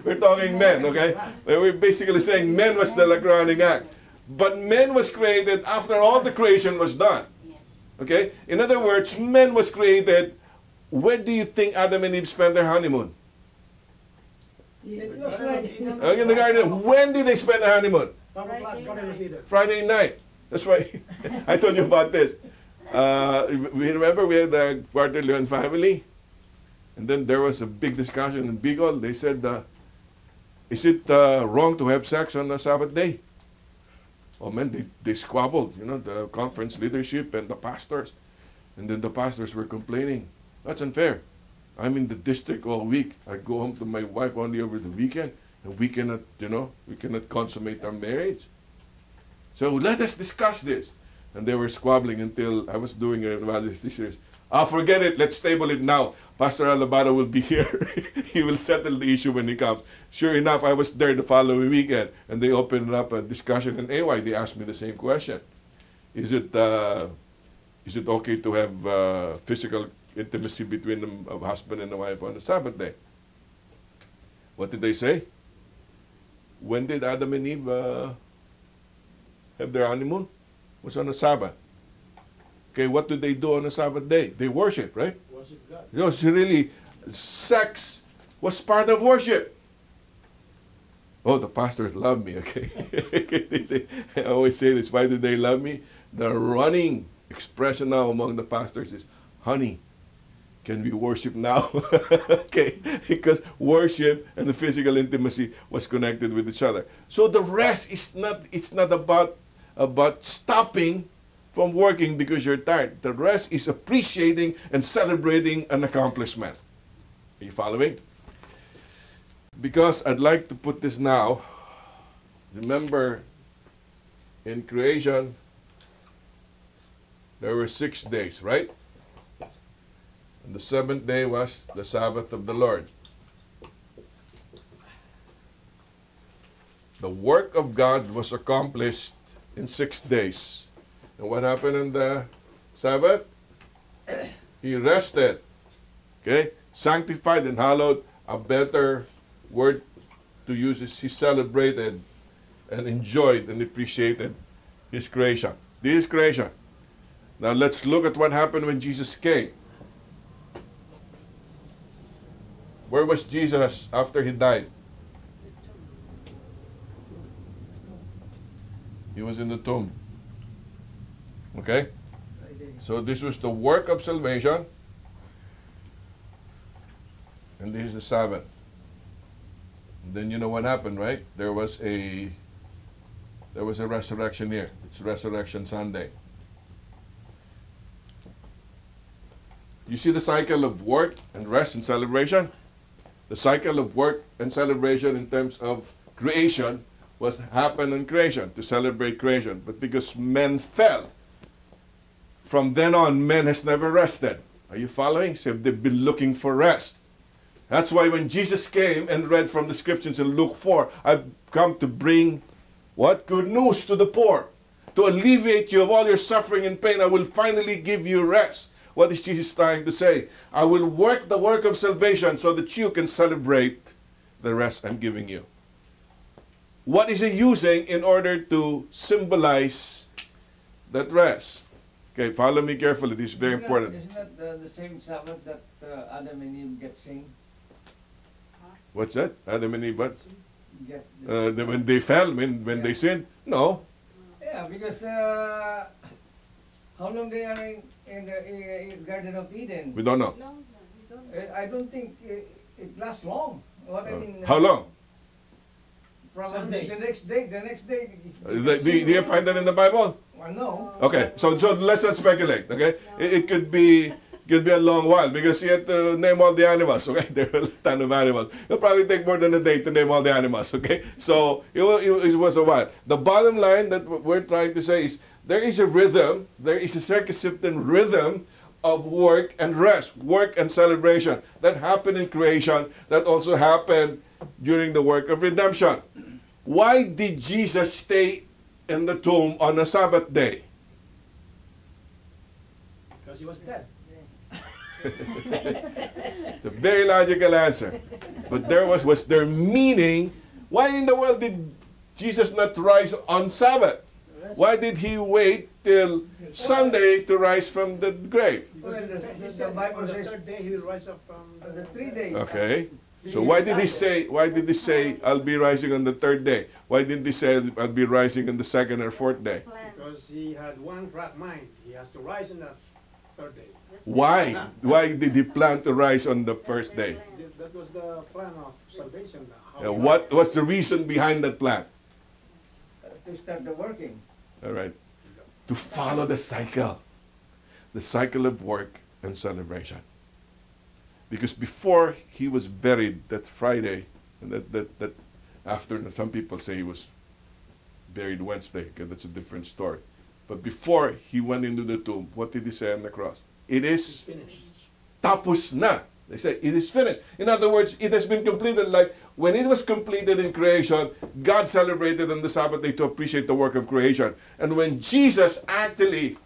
We're talking men, okay? We're basically saying men was the crowning act. But men was created after all the creation was done. Yes. Okay? In other words, men was created. Where do you think Adam and Eve spent their honeymoon? It looks like In the garden. When did they spend the honeymoon? 5 o'clock, Garden of Eden. Friday night. That's why I told you about this. We remember we had the Quarter Leon family, and then there was a big discussion in Bicol. They said, is it wrong to have sex on the Sabbath day? Oh man, they squabbled, the conference leadership and the pastors. And then the pastors were complaining, that's unfair. I'm in the district all week. I go home to my wife only over the weekend, and we cannot consummate our marriage. So let us discuss this. And they were squabbling until I was doing a evangelist this year. Forget it, let's table it now. Pastor Alabado will be here. He will settle the issue when he comes. Sure enough, I was there the following weekend, and they opened up a discussion in AY. They asked me the same question. Is it okay to have physical intimacy between a husband and a wife on the Sabbath day? What did they say? When did Adam and Eve have their honeymoon? It was on the Sabbath. Okay, what do they do on the Sabbath day? They worship, right? Worship God. You know, it's really, sex was part of worship. Oh, the pastors love me, okay? They say, I always say this, why do they love me? The running expression now among the pastors is, honey, can we worship now? Okay, because worship and the physical intimacy was connected with each other. So the rest is not, it's not about stopping from working because you're tired. The rest is appreciating and celebrating an accomplishment. Are you following? Because I'd like to put this now. Remember, in creation, there were 6 days, right? And the 7th day was the Sabbath of the Lord. The work of God was accomplished in 6 days. And what happened on the Sabbath? He rested. Okay? Sanctified and hallowed, a better word to use is he celebrated and enjoyed and appreciated his creation. This is creation. Now let's look at what happened when Jesus came. Where was Jesus after he died? He was in the tomb. Okay? So this was the work of salvation. And this is the Sabbath. And then you know what happened, right? There was a resurrection here. It's Resurrection Sunday. You see the cycle of work and rest and celebration? The cycle of work and celebration in terms of creation was happened in creation, to celebrate creation. But because men fell, from then on, men has never rested. Are you following? So they've been looking for rest. That's why when Jesus came and read from the scriptures in Luke 4, I've come to bring what? Good news to the poor. To alleviate you of all your suffering and pain, I will finally give you rest. What is Jesus trying to say? I will work the work of salvation so that you can celebrate the rest I'm giving you. What is he using in order to symbolize that rest? Okay, follow me carefully. This is very important. Isn't that the same Sabbath that Adam and Eve get sing? What's that? Adam and Eve, what? Get When they fell, when they sinned? No. yeah, because how long they are in the Garden of Eden? We don't know. No, we don't. I don't think it lasts long. What I mean, How long? Probably Sunday. the next day. Do you find that in the Bible? Well, no. Okay, so let's not speculate, okay? It could be a long while because you have to name all the animals, okay? There are a ton of animals. It'll probably take more than a day to name all the animals, okay? So it was a while. The bottom line that we're trying to say is there is a rhythm, there is a circumcision rhythm of work and rest, work and celebration. That happened in creation, that also happened during the work of redemption. Why did Jesus stay in the tomb on a Sabbath day? Because he was dead. It's a very logical answer. But was there meaning? Why in the world did Jesus not rise on Sabbath? Why did he wait till Sunday to rise from the grave? Well, He the said Bible on the says 3rd day he will rise up from the 3 days. Okay. So why did he say I'll be rising on the 3rd day? Why didn't he say I'll be rising on the 2nd or 4th day? Plan. Because he had one track mind. He has to rise on the 3rd day. That's Why? their plan. Why did he plan to rise on the That's first their day? plan. That was the plan of salvation. How And he what was the reason behind that plan? To start the working. All right. To follow the cycle of work and celebration. Because before he was buried that Friday, and that afternoon, some people say he was buried Wednesday, okay, that's a different story. But before he went into the tomb, what did he say on the cross? It It's is finished. tapos na. They say it is finished. In other words, it has been completed. Like when it was completed in creation, God celebrated on the Sabbath day to appreciate the work of creation. And when Jesus actually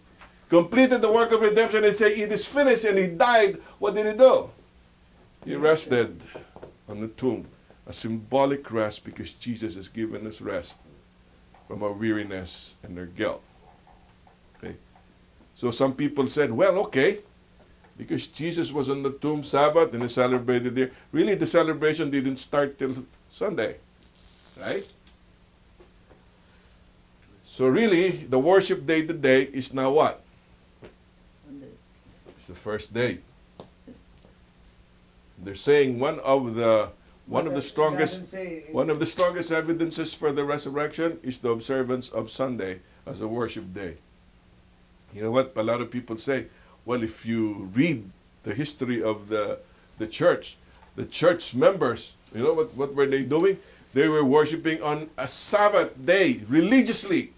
completed the work of redemption and said it is finished and he died, what did he do? He rested on the tomb. A symbolic rest because Jesus has given us rest from our weariness and their guilt. Okay? So some people said, well, okay, because Jesus was on the tomb Sabbath and he celebrated there. Really, the celebration didn't start till Sunday, right? So really, the worship day today is now what? Sunday. It's the first day. They're saying one of the strongest evidences for the resurrection is the observance of Sunday as a worship day. You know what? A lot of people say, well, if you read the history of the church members, you know what were they doing? They were worshiping on a Sabbath day religiously.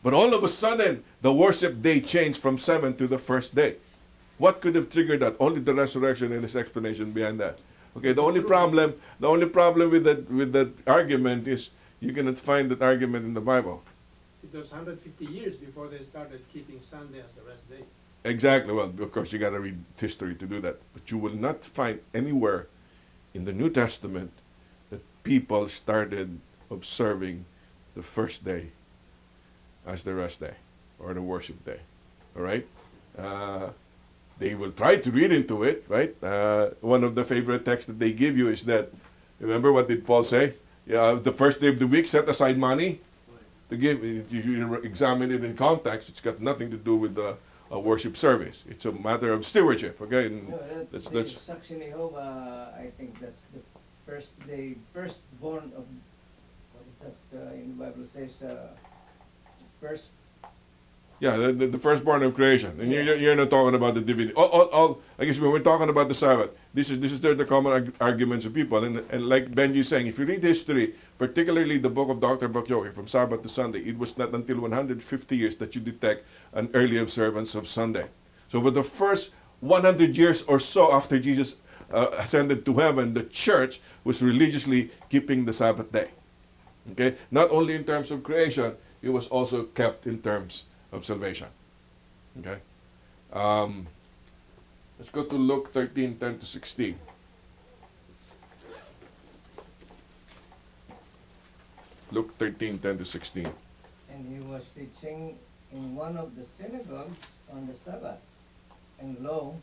But all of a sudden, the worship day changed from 7 to the first day. What could have triggered that? Only the resurrection and its explanation behind that. Okay, the only problem with that argument is you cannot find that argument in the Bible. It was 150 years before they started keeping Sunday as the rest day. Exactly. Well, of course, you got to read history to do that. But you will not find anywhere in the New Testament that people started observing the first day as the rest day or the worship day. All right? They will try to read into it, right? One of the favorite texts that they give you is that, remember what did Paul say? The first day of the week, set aside money to give. You examine it in context. It's got nothing to do with the worship service. It's a matter of stewardship, okay? And That's Saction Jehovah, I think that's the firstborn of, what is that in the Bible says, first. Yeah, the firstborn of creation. And you're not talking about the divinity. I guess when we're talking about the Sabbath, this is the common arguments of people. And like Benji is saying, if you read history, particularly the book of Dr. Bakyoki, from Sabbath to Sunday, it was not until 150 years that you detect an early observance of Sunday. So for the first 100 years or so after Jesus ascended to heaven, the church was religiously keeping the Sabbath day. Okay? Not only in terms of creation, it was also kept in terms of salvation. Okay? Let's go to Luke 13:10-16. Luke 13:10-16. And he was teaching in one of the synagogues on the Sabbath. And lo,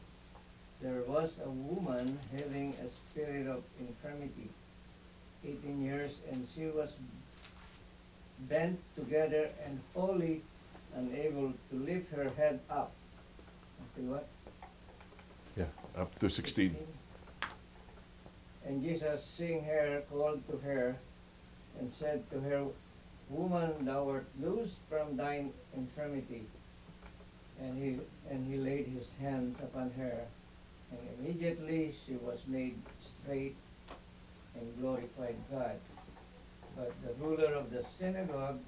there was a woman having a spirit of infirmity, 18 years, and she was bent together and wholly unable to lift her head up. Okay, what? Yeah, up to 16. And Jesus, seeing her, called to her and said to her, Woman, thou art loosed from thine infirmity. And he laid his hands upon her, and immediately she was made straight and glorified God. But the ruler of the synagogue,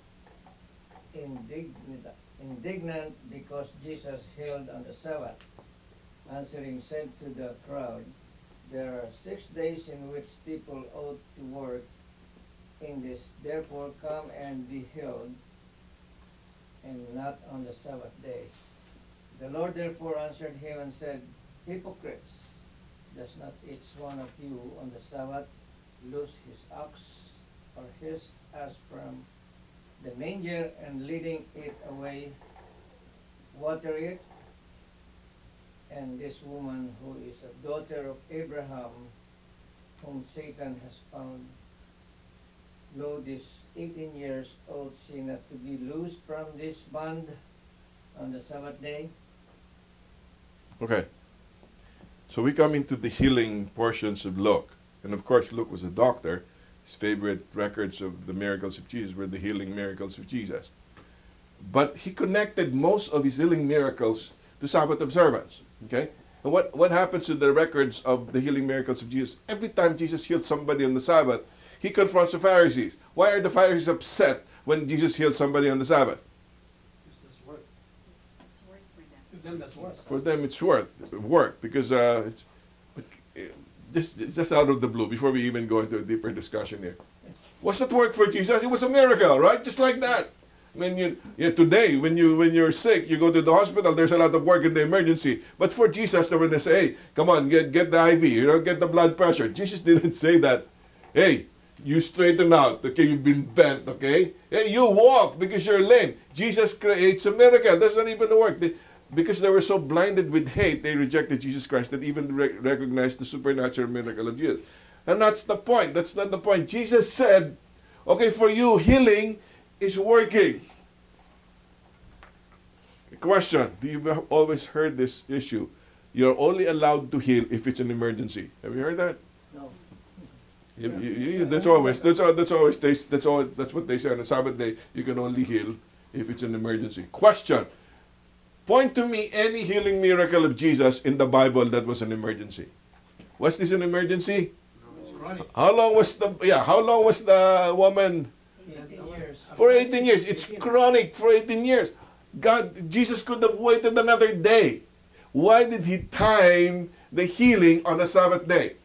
indignant because Jesus healed on the Sabbath, answering, said to the crowd, There are 6 days in which people ought to work. In this, therefore, come and be healed, and not on the Sabbath day. The Lord therefore answered him and said, Hypocrites, does not each one of you on the Sabbath loose his ox or his ass from the manger, and leading it away, water it? And this woman, who is a daughter of Abraham, whom Satan has found, lo, this 18 years ought she not to be loosed from this bond on the Sabbath day? Okay. So we come into the healing portions of Luke. And of course, Luke was a doctor. His favorite records of the miracles of Jesus were the healing miracles of Jesus. But he connected most of his healing miracles to Sabbath observance. Okay? And what happens to the records of the healing miracles of Jesus? Every time Jesus healed somebody on the Sabbath, he confronts the Pharisees. Why are the Pharisees upset when Jesus healed somebody on the Sabbath? That's work. That's work for them. To them, that's work. For them, it's work because just out of the blue, before we even go into a deeper discussion here. What's that work for Jesus? It was a miracle, right? Just like that. Today, when you're sick, you go to the hospital, there's a lot of work in the emergency. But for Jesus, when they say, hey, come on, get the IV, get the blood pressure. Jesus didn't say that. Hey, you straighten out, okay, you've been bent, okay? Hey, you walk because you're lame. Jesus creates a miracle. That's not even the work. Because they were so blinded with hate, they rejected Jesus Christ that even recognized the supernatural miracle of Jesus. And that's the point. That's not the point. Jesus said, okay, for you, healing is working. Question, do you always heard this issue? You're only allowed to heal if it's an emergency. Have you heard that? No. That's what they say on the Sabbath day. You can only heal if it's an emergency. Question, point to me any healing miracle of Jesus in the Bible that was an emergency. Was this an emergency? No, it's chronic. How long was the woman? 18 years. For 18 years. It's chronic for 18 years. Jesus could have waited another day. Why did he time the healing on a Sabbath day?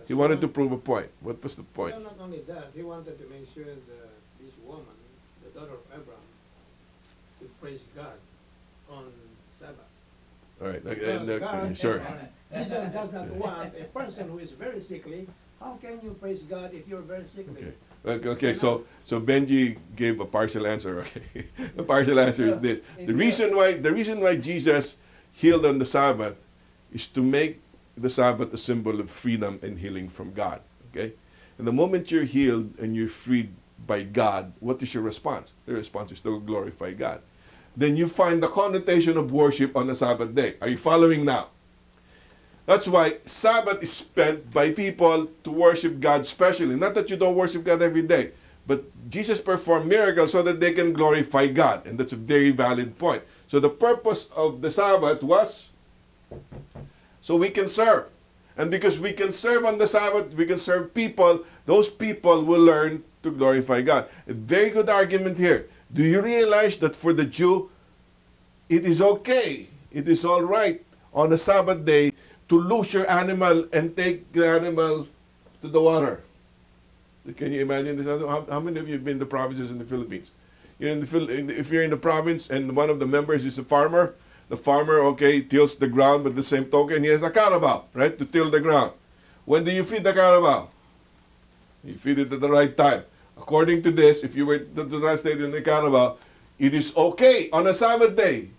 He wanted to prove a point. What was the point? Well, not only that, he wanted to make sure that this woman, the daughter of Abraham, could praise God on Sabbath. All right. Because God, Sure. Jesus does not want a person who is very sickly. How can you praise God if you're very sickly? Okay, so Benji gave a partial answer. Okay, the partial answer is this: the reason why Jesus healed on the Sabbath is to make the Sabbath a symbol of freedom and healing from God. Okay, and the moment you're healed and you're freed by God, what is your response? The response is to glorify God. Then you find the connotation of worship on the Sabbath day. Are you following now? That's why Sabbath is spent by people to worship God specially. Not that you don't worship God every day, but Jesus performed miracles so that they can glorify God. And that's a very valid point. So the purpose of the Sabbath was so we can serve. And because we can serve on the Sabbath, we can serve people, those people will learn to glorify God. A very good argument here. Do you realize that for the Jew, it is okay, it is all right on a Sabbath day to loose your animal and take the animal to the water? Can you imagine this? How many of you have been to provinces in the Philippines? If you're in the province and one of the members is a farmer, the farmer, okay, tills the ground, but the same token, he has a carabao, right, to till the ground. When do you feed the carabao? You feed it at the right time. According to this, if you were to translate in the carabao, it is okay on a Sabbath day,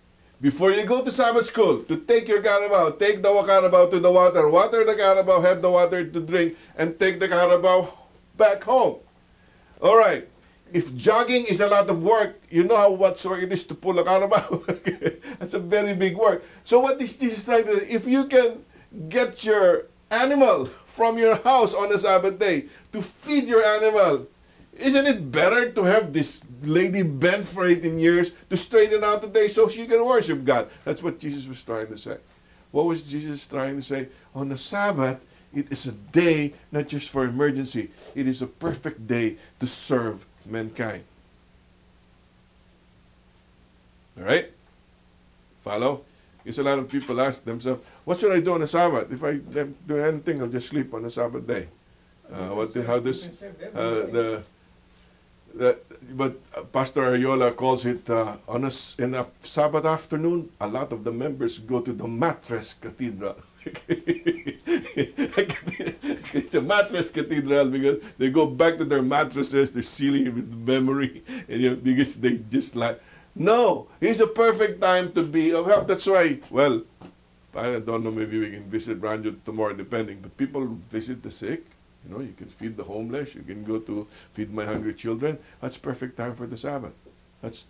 before you go to Sabbath school, to take your carabao, take the carabao to the water the carabao, have the water to drink, and take the carabao back home. All right. If jogging is a lot of work, you know what work it is to pull a carabao. That's a very big work. So what is Jesus trying to do? If you can get your animal from your house on a Sabbath day to feed your animal, isn't it better to have this lady bent for 18 years to straighten out the day so she can worship God? That's what Jesus was trying to say. What was Jesus trying to say? On the Sabbath, it is a day not just for emergency. It is a perfect day to serve mankind. All right? Follow? Because a lot of people ask themselves, what should I do on the Sabbath? If I don't do anything, I'll just sleep on the Sabbath day. But Pastor Ariola calls it in a Sabbath afternoon, a lot of the members go to the mattress cathedral. It's a mattress cathedral because they go back to their mattresses, they're sealing it with memory, and because they just like, no, it's a perfect time to be of help. That's why, well, I don't know, maybe we can visit Ranjo tomorrow, depending, but people visit the sick. You can feed the homeless. You can go to feed my hungry children. That's perfect time for the Sabbath. That's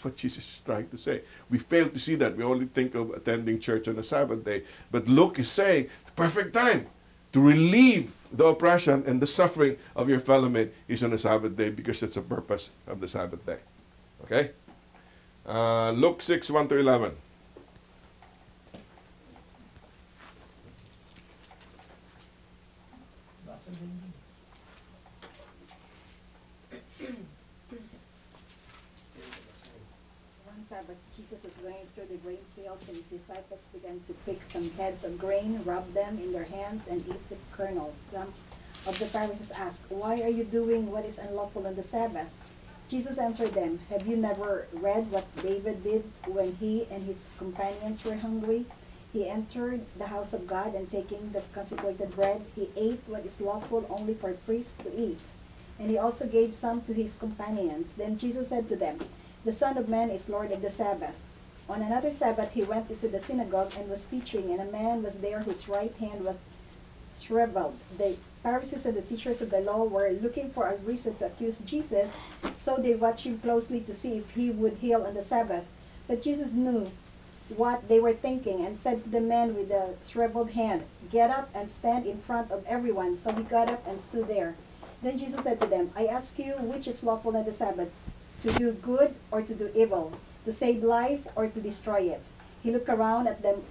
what Jesus is trying to say. We fail to see that. We only think of attending church on a Sabbath day. But Luke is saying, perfect time to relieve the oppression and the suffering of your fellow man is on a Sabbath day because that's the purpose of the Sabbath day. Okay? Luke 6, 1-11. One Sabbath, Jesus was was going through the grain fields, and his disciples began to pick some heads of grain, rub them in their hands, and eat the kernels. Some of the Pharisees asked, "Why are you doing what is unlawful on the Sabbath?" Jesus answered them, "Have you never read what David did when he and his companions were hungry? He entered the house of God, and taking the consecrated bread, he ate what is lawful only for priests to eat. And he also gave some to his companions. Then Jesus said to them, 'The Son of Man is Lord of the Sabbath.' On another Sabbath he went into the synagogue and was teaching, and a man was there whose right hand was shriveled. The Pharisees and the teachers of the law were looking for a reason to accuse Jesus, so they watched him closely to see if he would heal on the Sabbath. But Jesus knew what they were thinking and said to the man with the shriveled hand, 'Get up and stand in front of everyone.' So he got up and stood there. Then Jesus said to them, 'I ask you, which is lawful on the Sabbath, to do good or to do evil, to save life or to destroy it?' He looked around at them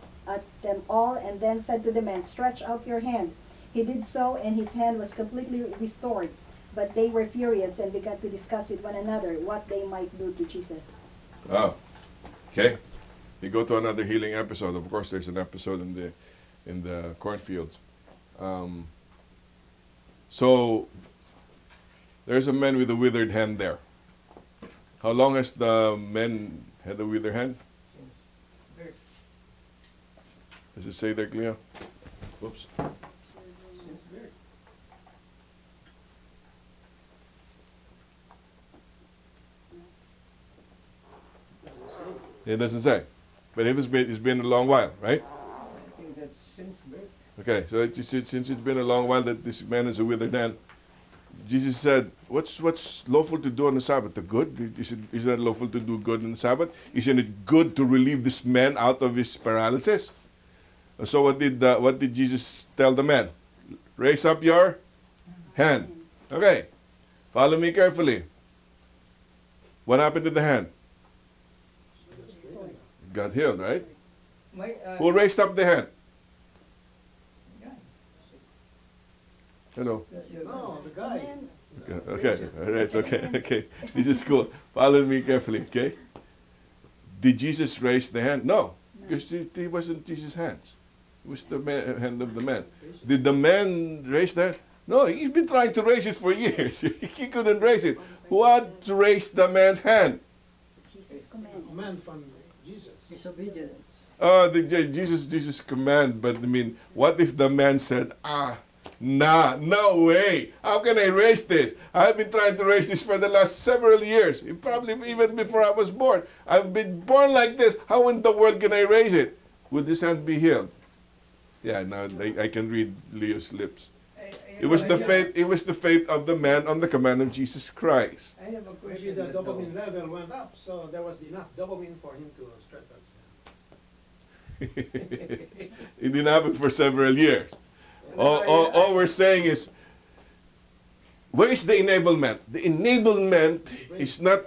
all and then said to the man, 'Stretch out your hand.' He did so, and his hand was completely restored. But they were furious and began to discuss with one another what they might do to Jesus." Oh, okay. We go to another healing episode. Of course, there's an episode in the cornfields. So there's a man with a withered hand there. How long has the man had a withered hand? Since birth. Does it say there, Cleo? Whoops. Since birth. It doesn't say. But it's been a long while, right? I think that's since birth. Okay, so since it's been a long while that this man is a withered hand, Jesus said, what's lawful to do on the Sabbath? The good? Isn't it lawful to do good on the Sabbath? Isn't it good to relieve this man out of his paralysis? So what did Jesus tell the man? Raise up your hand. Okay, follow me carefully. What happened to the hand? Got healed, right? Who raised up the hand? Yeah. Hello. No, the guy. Okay, all right, okay. This is cool. Follow me carefully, okay? Did Jesus raise the hand? No, because it wasn't Jesus' hands. It was the hand of the man. Did the man raise that? No, he's been trying to raise it for years. He couldn't raise it. What raised the man's hand? Jesus commanded. Command from Jesus. Disobedience. Jesus command, but I mean, what if the man said, no way, how can I raise this? I've been trying to raise this for the last several years, probably even before I was born. I've been born like this, how in the world can I raise it? Would this hand be healed? Yeah, now I can read Leo's lips. It was the faith of the man on the command of Jesus Christ. I have a Maybe question. the dopamine level went up, so there was enough dopamine for him to stretch out his hand. It didn't happen for several years. All we're saying is, where is the enablement? The enablement is not,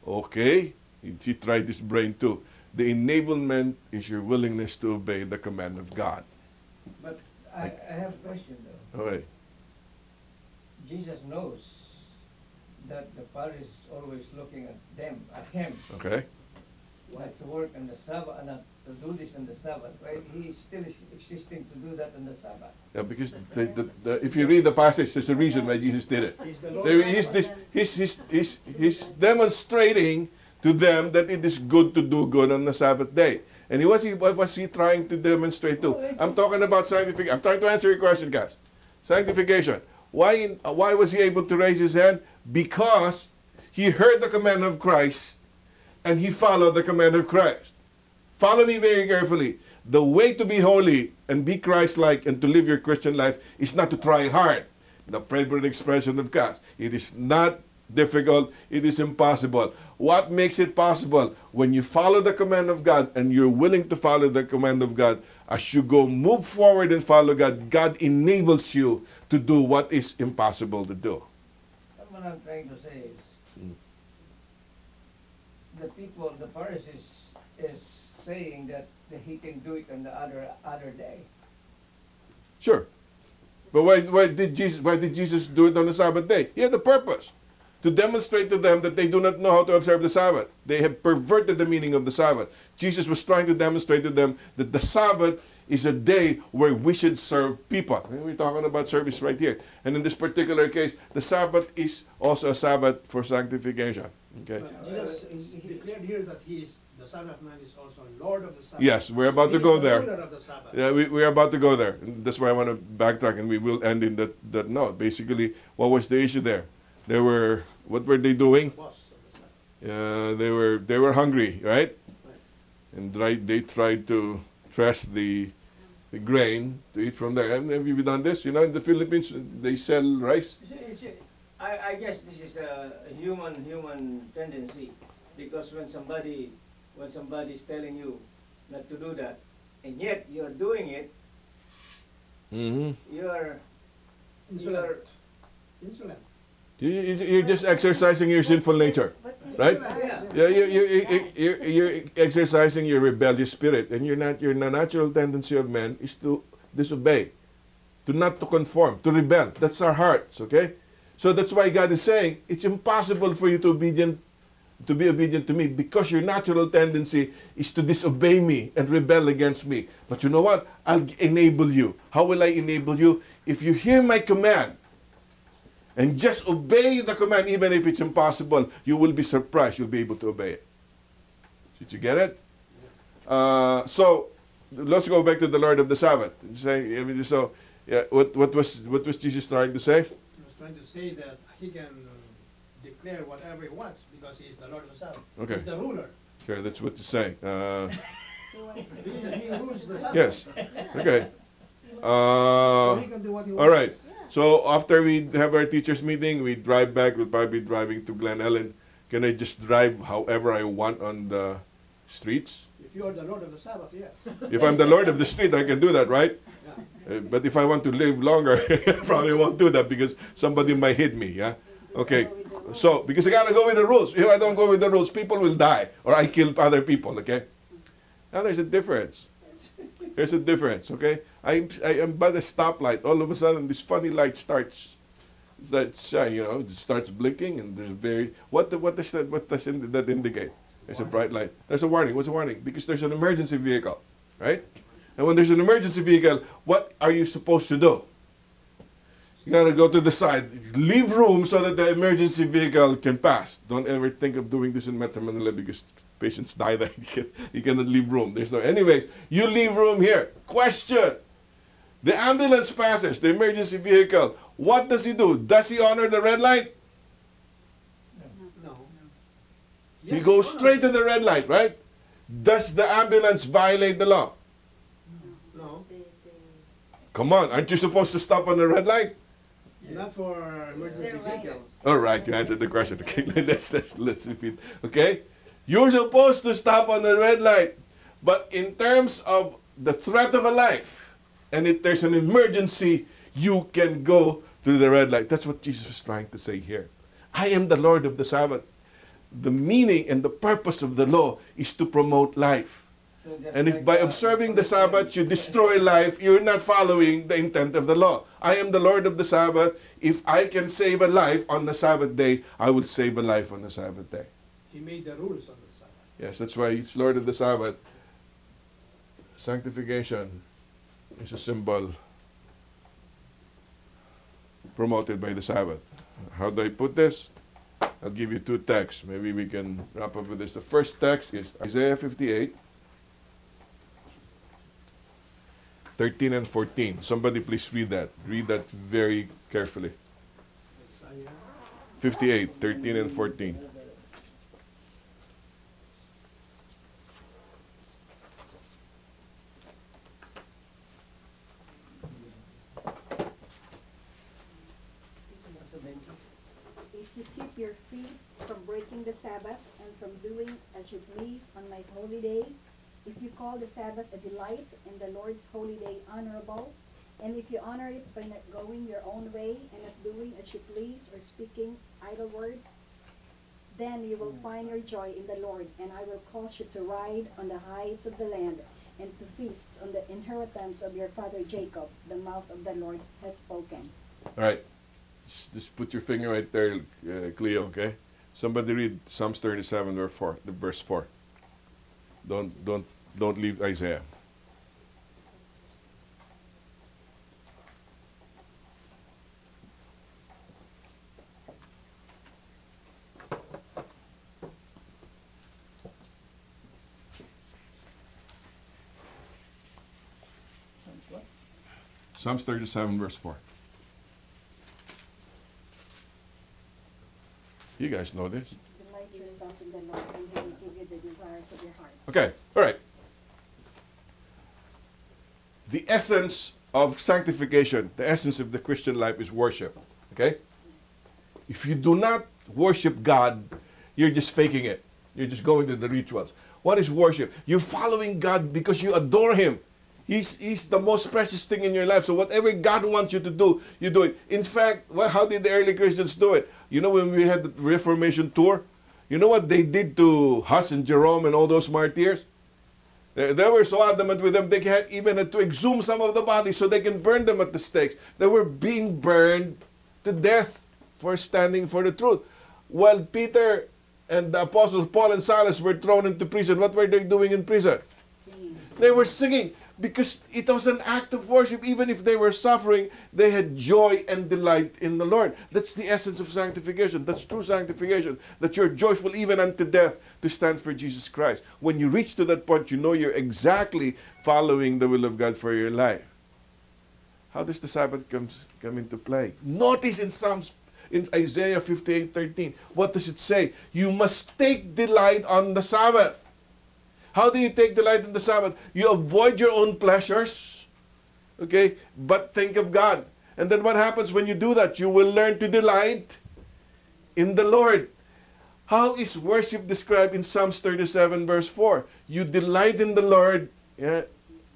okay, he tried his brain too. The enablement is your willingness to obey the command of God. But I have a question though. All right. Jesus knows that the Pharisees is always looking at him, Okay. not to work on the Sabbath, not to do this on the Sabbath, right? He still is existing to do that on the Sabbath. Yeah, because if you read the passage, there's a reason why Jesus did it. He's the Lord. He's demonstrating to them that it is good to do good on the Sabbath day. And what was he trying to demonstrate to? I'm talking about sanctification. I'm trying to answer your question, guys. Sanctification. Why was he able to raise his hand? Because he heard the command of Christ and he followed the command of Christ. Follow me very carefully. The way to be holy and be Christ-like and to live your Christian life is not to try hard. The favorite expression of God. It is not difficult. It is impossible. What makes it possible? When you follow the command of God and you're willing to follow the command of God, as you move forward and follow God, God enables you to do what is impossible to do. What I'm trying to say is, the Pharisees is saying that he can do it on the other day. Sure. But why did Jesus do it on the Sabbath day? He had a purpose. to demonstrate to them that they do not know how to observe the Sabbath. They have perverted the meaning of the Sabbath. Jesus was trying to demonstrate to them that the Sabbath is a day where we should serve people. And we're talking about service right here. And in this particular case, the Sabbath is also a Sabbath for sanctification. Okay. But Jesus is declared here that the Sabbath man is also Lord of the Sabbath. Yes, we're about to He go is the there. ruler of the Sabbath. Yeah, we're about to go there. And that's why I want to backtrack, and we will end in that note. Basically, what was the issue there? What were they doing? The boss of the Sabbath. They were hungry, right? Right. And they tried to thresh the grain to eat from there. Have you done this? You know, in the Philippines, they sell rice. I guess this is a human tendency, because when somebody is telling you not to do that, and yet you're doing it, Mm-hmm. you're Insolent. You're just exercising your sinful nature, But right? Yeah. Yeah, you're exercising your rebellious spirit, and your natural tendency of man is to disobey, not to conform, to rebel. That's our hearts, okay? So that's why God is saying it's impossible for you to be obedient to me, because your natural tendency is to disobey me and rebel against me. But you know what? I'll enable you. How will I enable you? If you hear my command and just obey the command, even if it's impossible, you will be surprised. You'll be able to obey it. Did you get it? So let's go back to the Lord of the Sabbath. So, what was Jesus trying to say? He was trying to say that he can declare whatever he wants because he is the Lord of the Sabbath. Okay. He's the ruler. Okay, that's what you're saying. he wants to He rules the Sabbath. Yes. Okay. So he can do what he wants. All right. So after we have our teachers meeting, we drive back. We'll probably be driving to Glen Ellen. Can I just drive however I want on the streets? If you are the Lord of the Sabbath, yes. If I'm the Lord of the street, I can do that, right? Yeah. But if I want to live longer, probably won't do that because somebody might hit me. Yeah. Okay. So because I gotta go with the rules. If I don't go with the rules, people will die, or I kill other people. Okay. Now there's a difference. There's a difference. Okay. I'm by the stoplight. All of a sudden, this funny light starts shining. It starts blinking, and there's what does that indicate? There's a bright light. There's a warning. What's a warning? Because there's an emergency vehicle, right? And when there's an emergency vehicle, what are you supposed to do? You gotta go to the side, leave room so that the emergency vehicle can pass. Don't ever think of doing this in Metro Manila because patients die there. You cannot leave room. Anyways, you leave room here. Question. The ambulance passes, the emergency vehicle. What does he do? Does he honor the red light? No. He Yes, goes no, no. straight to the red light, right? Does the ambulance violate the law? No. Come on, aren't you supposed to stop on the red light? Not for emergency their right. vehicles. All right, you answered the question. Okay, let's repeat. Okay, you're supposed to stop on the red light, but in terms of the threat of a life, and if there's an emergency, you can go through the red light. That's what Jesus was trying to say here. I am the Lord of the Sabbath. The meaning and the purpose of the law is to promote life. So just And if like by observing the Sabbath you destroy life, you're not following the intent of the law. I am the Lord of the Sabbath. If I can save a life on the Sabbath day, I will save a life on the Sabbath day. He made the rules on the Sabbath. Yes, that's why he's Lord of the Sabbath. Sanctification is a symbol promoted by the Sabbath. How do I put this? I'll give you two texts. Maybe we can wrap up with this. The first text is Isaiah 58, 13 and 14. Somebody please read that. Read that very carefully. Isaiah 58, 13 and 14. If you keep your feet from breaking the Sabbath and from doing as you please on my holy day, if you call the Sabbath a delight and the Lord's holy day honorable, and if you honor it by not going your own way and not doing as you please or speaking idle words, then you will find your joy in the Lord, and I will cause you to ride on the heights of the land and to feast on the inheritance of your father Jacob. The mouth of the Lord has spoken. All right. Just put your finger right there, Cleo, okay? Somebody read Psalms 37, verse 4. Don't leave Isaiah. Sounds what? Psalms 37, verse 4. You guys know this. Delight yourself in the Lord, and He will give you the desires of your heart. Okay, all right. The essence of sanctification, the essence of the Christian life is worship. Okay? Yes. If you do not worship God, you're just faking it. You're just going to the rituals. What is worship? You're following God because you adore Him. He's the most precious thing in your life. So whatever God wants you to do, you do it. In fact, how did the early Christians do it? You know, when we had the Reformation tour, you know what they did to Huss and Jerome and all those martyrs? They were so adamant with them, they even had to exhume some of the bodies so they can burn them at the stakes. They were being burned to death for standing for the truth. While Peter and the apostles Paul and Silas were thrown into prison, what were they doing in prison? Singing. They were singing because it was an act of worship. Even if they were suffering, they had joy and delight in the Lord. That's the essence of sanctification. That's true sanctification. That you're joyful even unto death to stand for Jesus Christ. When you reach to that point, you know you're exactly following the will of God for your life. How does the Sabbath come into play? Notice in Isaiah 58:13, what does it say? You must take delight on the Sabbath. How do you take delight in the Sabbath? You avoid your own pleasures, okay, but think of God. And then what happens when you do that? You will learn to delight in the Lord. How is worship described in Psalms 37, verse 4? You delight in the Lord, yeah,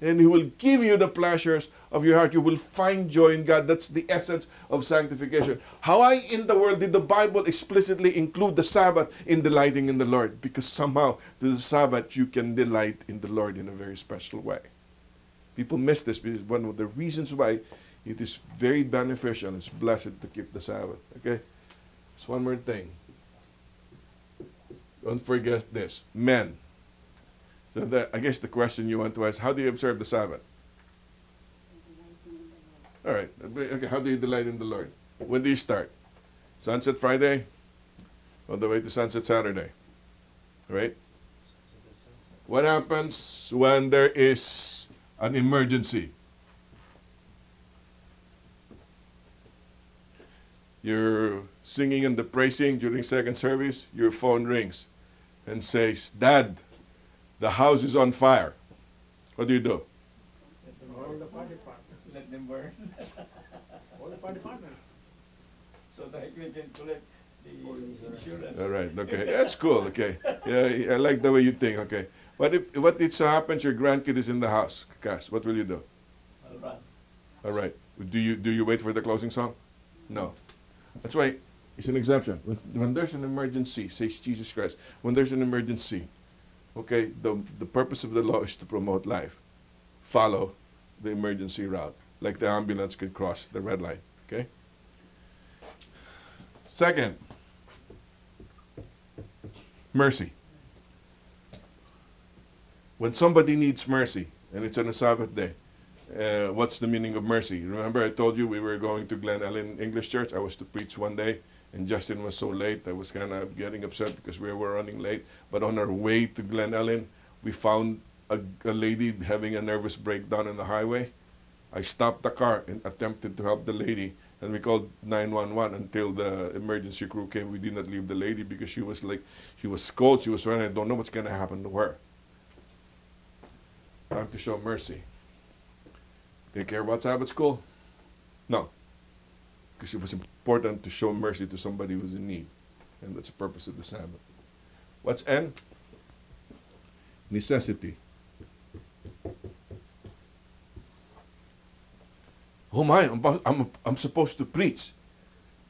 and He will give you the pleasures of your heart. You will find joy in God. That's the essence of sanctification. How in the world did the Bible explicitly include the Sabbath in delighting in the Lord? Because somehow through the Sabbath you can delight in the Lord in a very special way. People miss this because one of the reasons why it is very beneficial and it's blessed to keep the Sabbath. Okay? Just one more thing. Don't forget this. Men. So I guess the question you want to ask, how do you observe the Sabbath? All right. Okay. How do you delight in the Lord? When do you start? Sunset Friday, all the way to sunset Saturday. Right? What happens when there is an emergency? You're singing and the praising during second service. Your phone rings and says, "Dad, the house is on fire." What do you do? Call the fire department. Let them burn. Call the fire department. So that we can collect the insurance. All right, okay. That's cool, okay. Yeah, I like the way you think, okay. What if so happens your grandkid is in the house, Cass, what will you do? I'll run. All right. Do you wait for the closing song? No. That's why it's an exemption. When there's an emergency, says Jesus Christ, when there's an emergency, okay, the purpose of the law is to promote life. Follow the emergency route. Like the ambulance could cross the red light, okay? Second, mercy. When somebody needs mercy, and it's on a Sabbath day, what's the meaning of mercy? Remember I told you we were going to Glen Ellen English Church. I was to preach one day, and Justin was so late. I was kind of getting upset because we were running late. But on our way to Glen Ellen, we found a lady having a nervous breakdown on the highway. I stopped the car and attempted to help the lady, and we called 911 until the emergency crew came. We did not leave the lady because she was cold. She was running. I don't know what's going to happen to her. Time to show mercy. Do you care about Sabbath school? No. Because it was important to show mercy to somebody who's in need. And that's the purpose of the Sabbath. What's N? Necessity. Oh my, I'm supposed to preach.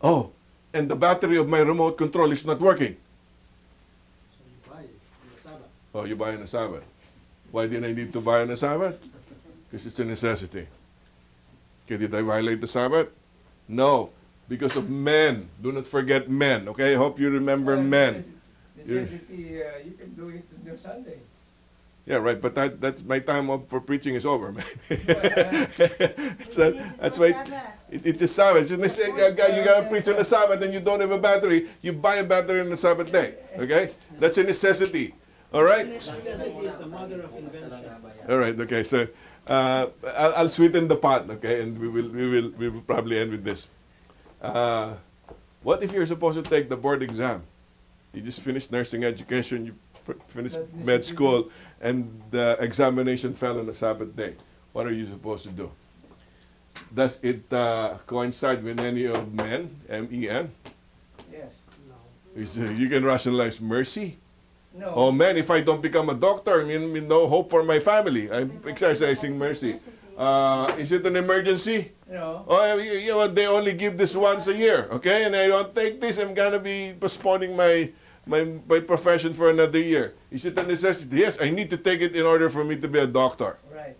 Oh, and the battery of my remote control is not working. So you buy it on the Sabbath. Oh, you buy on the Sabbath. Why did I need to buy on the Sabbath? Because it's a necessity. Okay, did I violate the Sabbath? No. Because of men. Do not forget men. Okay, I hope you remember men. Necessity, you can do it on Sunday. Yeah, right. But that's my time up for preaching is over, man. That's why it's a Sabbath. You gotta preach on the Sabbath, and you don't have a battery. You buy a battery on the Sabbath day. Okay, that's a necessity. All right. Necessity is the mother of invention. All right. Okay. So I'll sweeten the pot. Okay, and we will probably end with this. What if you're supposed to take the board exam? You just finished nursing education. You finished med school, and the examination fell on a Sabbath day. What are you supposed to do? Does it coincide with any of men, M-E-N? Yes. No. You can rationalize mercy. No. Oh man, if I don't become a doctor, I mean no hope for my family. I'm exercising mercy. Is it an emergency? No. Oh, you know, they only give this once a year, okay? And I don't take this, I'm gonna be postponing my profession for another year. Is it a necessity? Yes, I need to take it in order for me to be a doctor. Right.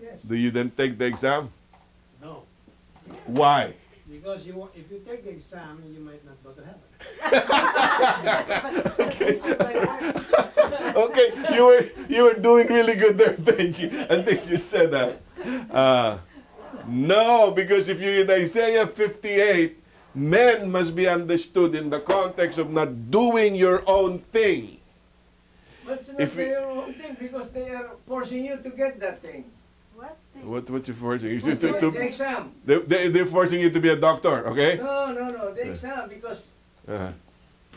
Yes. Do you then take the exam? No. Why? Because if you take the exam, you might not go to heaven. Okay, you were doing really good there, Benji, until you said that. No, because if you read Isaiah 58, men must be understood in the context of not doing your own thing. But it's not If we- their own thing because they are forcing you to get that thing. What? What you forcing? You It's the exam. they're forcing you to be a doctor, okay? No, the exam because Uh-huh.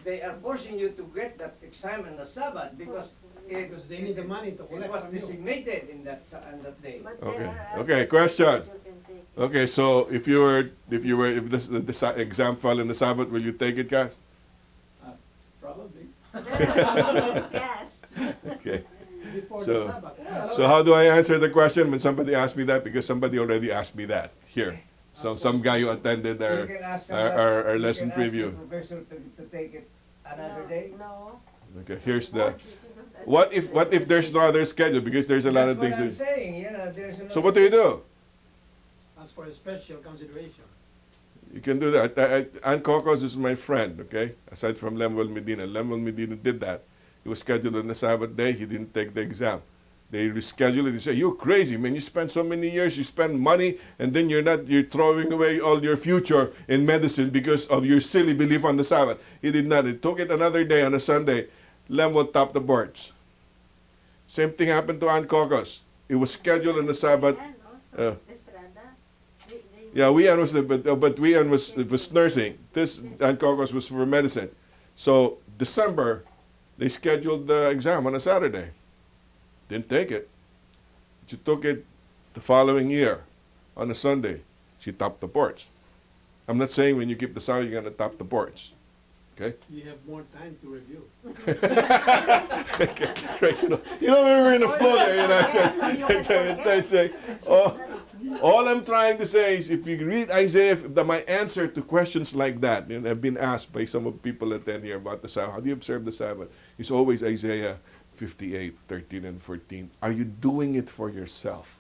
they are forcing you to get that exam on the Sabbath because Because they need the money to it collect was from you. designated in that on that day. But Okay. there are Okay, other question. things you can take. Okay, so if the exam fell in the Sabbath, will you take it, guys? Probably. It's cast. Okay. Before So- the Sabbath. So how do I answer the question when somebody asks me that? Because somebody already asked me that here. So some guy who attended You our can ask our you lesson can ask preview. the professor to take it another No, day. No. Okay, here's the. Boards, you don't- What if there's no other schedule? Because there's a lot of That's what I'm things. saying. There's So what do you do? As for a special consideration. You can do that. Aunt Cocos is my friend. Okay, aside from Lemuel Medina, Lemuel Medina did that. He was scheduled on the Sabbath day. He didn't take the exam. They reschedule it. They say, "You're crazy, man. You spend so many years. You spend money, and then you're throwing away all your future in medicine because of your silly belief on the Sabbath." He did not. He took it another day on a Sunday. Lemuel topped the boards. Same thing happened to Aunt Cocos. It was scheduled on the Sabbath. Yan also, Estrada. Yeah, Wian was but Wian was nursing. This Aunt Cocos was for medicine. So December, they scheduled the exam on a Saturday. Didn't take it. She took it the following year on a Sunday. She topped the boards. I'm not saying when you keep the Sabbath you're gonna top the boards. Okay? You have more time to review. Right, we were in a flow there, all I'm trying to say is if you read Isaiah, my answer to questions like that, I've been asked by some of the people that attend here about the Sabbath, how do you observe the Sabbath? It's always Isaiah 58, 13 and 14. Are you doing it for yourself?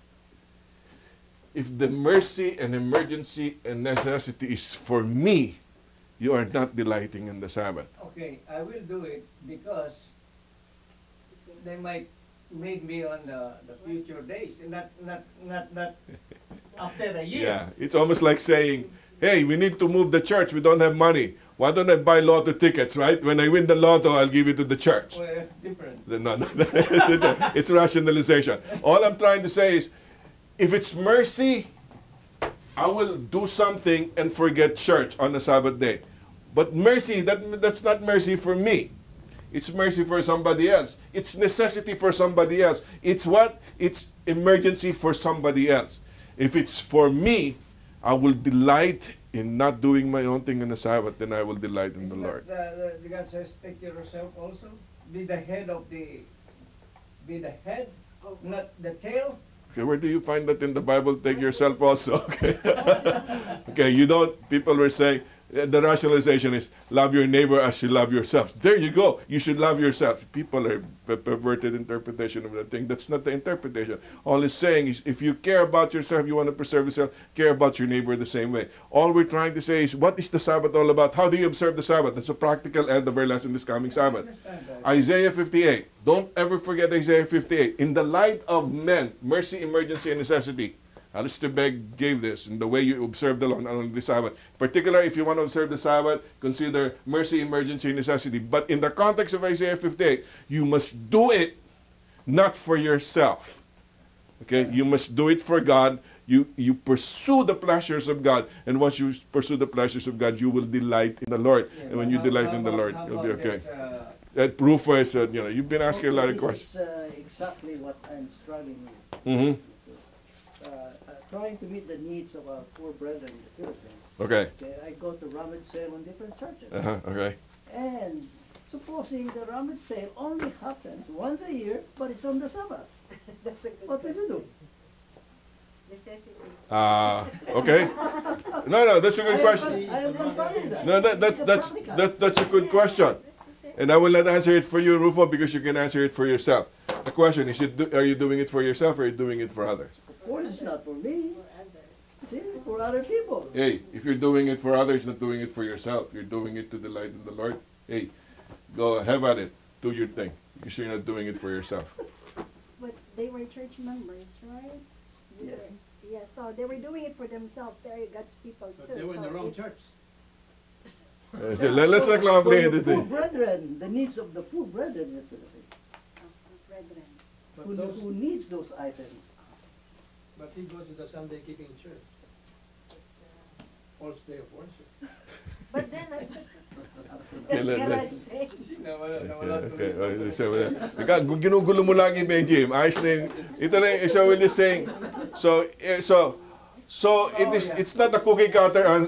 If the mercy and emergency and necessity is for me, you are not delighting in the Sabbath. Okay, I will do it because they might make me on the future days, and not after a year. Yeah, it's almost like saying, hey, we need to move the church. We don't have money. Why don't I buy lotto tickets, right? When I win the lotto, I'll give it to the church. Well, that's different. No, it's rationalization. All I'm trying to say is, if it's mercy, I will do something and forget church on the Sabbath day. But mercy, that's not mercy for me. It's mercy for somebody else. It's necessity for somebody else. It's what? It's emergency for somebody else. If it's for me, I will delight in not doing my own thing on the Sabbath, then I will delight in the Lord. The God says, take care of yourself also. Be the head, not the tail. Okay, where do you find that in the Bible? Take yourself also. Okay. Okay, you don't. People were saying, the rationalization is love your neighbor as you love yourself. There you go. You should love yourself. People are perverted interpretation of that thing. That's not the interpretation. All it's saying is if you care about yourself, you want to preserve yourself, care about your neighbor the same way. All we're trying to say is what is the Sabbath all about? How do you observe the Sabbath? That's a practical end of our lesson this coming Sabbath. Isaiah 58. Don't ever forget Isaiah 58. In the light of men, mercy, emergency, and necessity. Alistair Begg gave this in the way you observe the law, not only the Sabbath. Particularly if you want to observe the Sabbath, consider mercy, emergency, and necessity. But in the context of Isaiah 58, you must do it not for yourself. Okay? You must do it for God. You pursue the pleasures of God. And once you pursue the pleasures of God, you will delight in the Lord. Yeah, and when you delight in the Lord, how you'll be about okay. this, Rufus said, you've been asking a lot of questions. This is exactly what I'm struggling with. Mm-hmm. Trying to meet the needs of our poor brethren in the Philippines. Okay. I go to rummage sale on different churches. Okay. And supposing the rummage sale only happens once a year, but it's on the Sabbath. That's a good What do you do? necessity. Okay. No, that's a good question. I am not buying that. No, It's a practical. that's a good question. And I will not answer it for you, Rufo, because you can answer it for yourself. The question is, are you doing it for yourself or are you doing it for others? Of course, it's not for me. See, for other people. Hey, if you're doing it for others, not doing it for yourself, you're doing it to delight in the Lord, hey, go have at it. Do your thing. Because you're not doing it for yourself. But they were church members, right? Yes. Yeah, so they were doing it for themselves. They're God's people too. But they were in so the wrong it's- church. Let's not For complicate the the poor thing. brethren, the needs of the poor brethren in the Philippines, Brethren. But those, who needs those items. but he goes to the Sunday keeping church. False day of worship. But then, Okay, that's what I let's- say. Okay. Ginugulo mo lagi, Benji. Ayos na yun. Ito lang, so we're just saying, it's not a cookie cutter,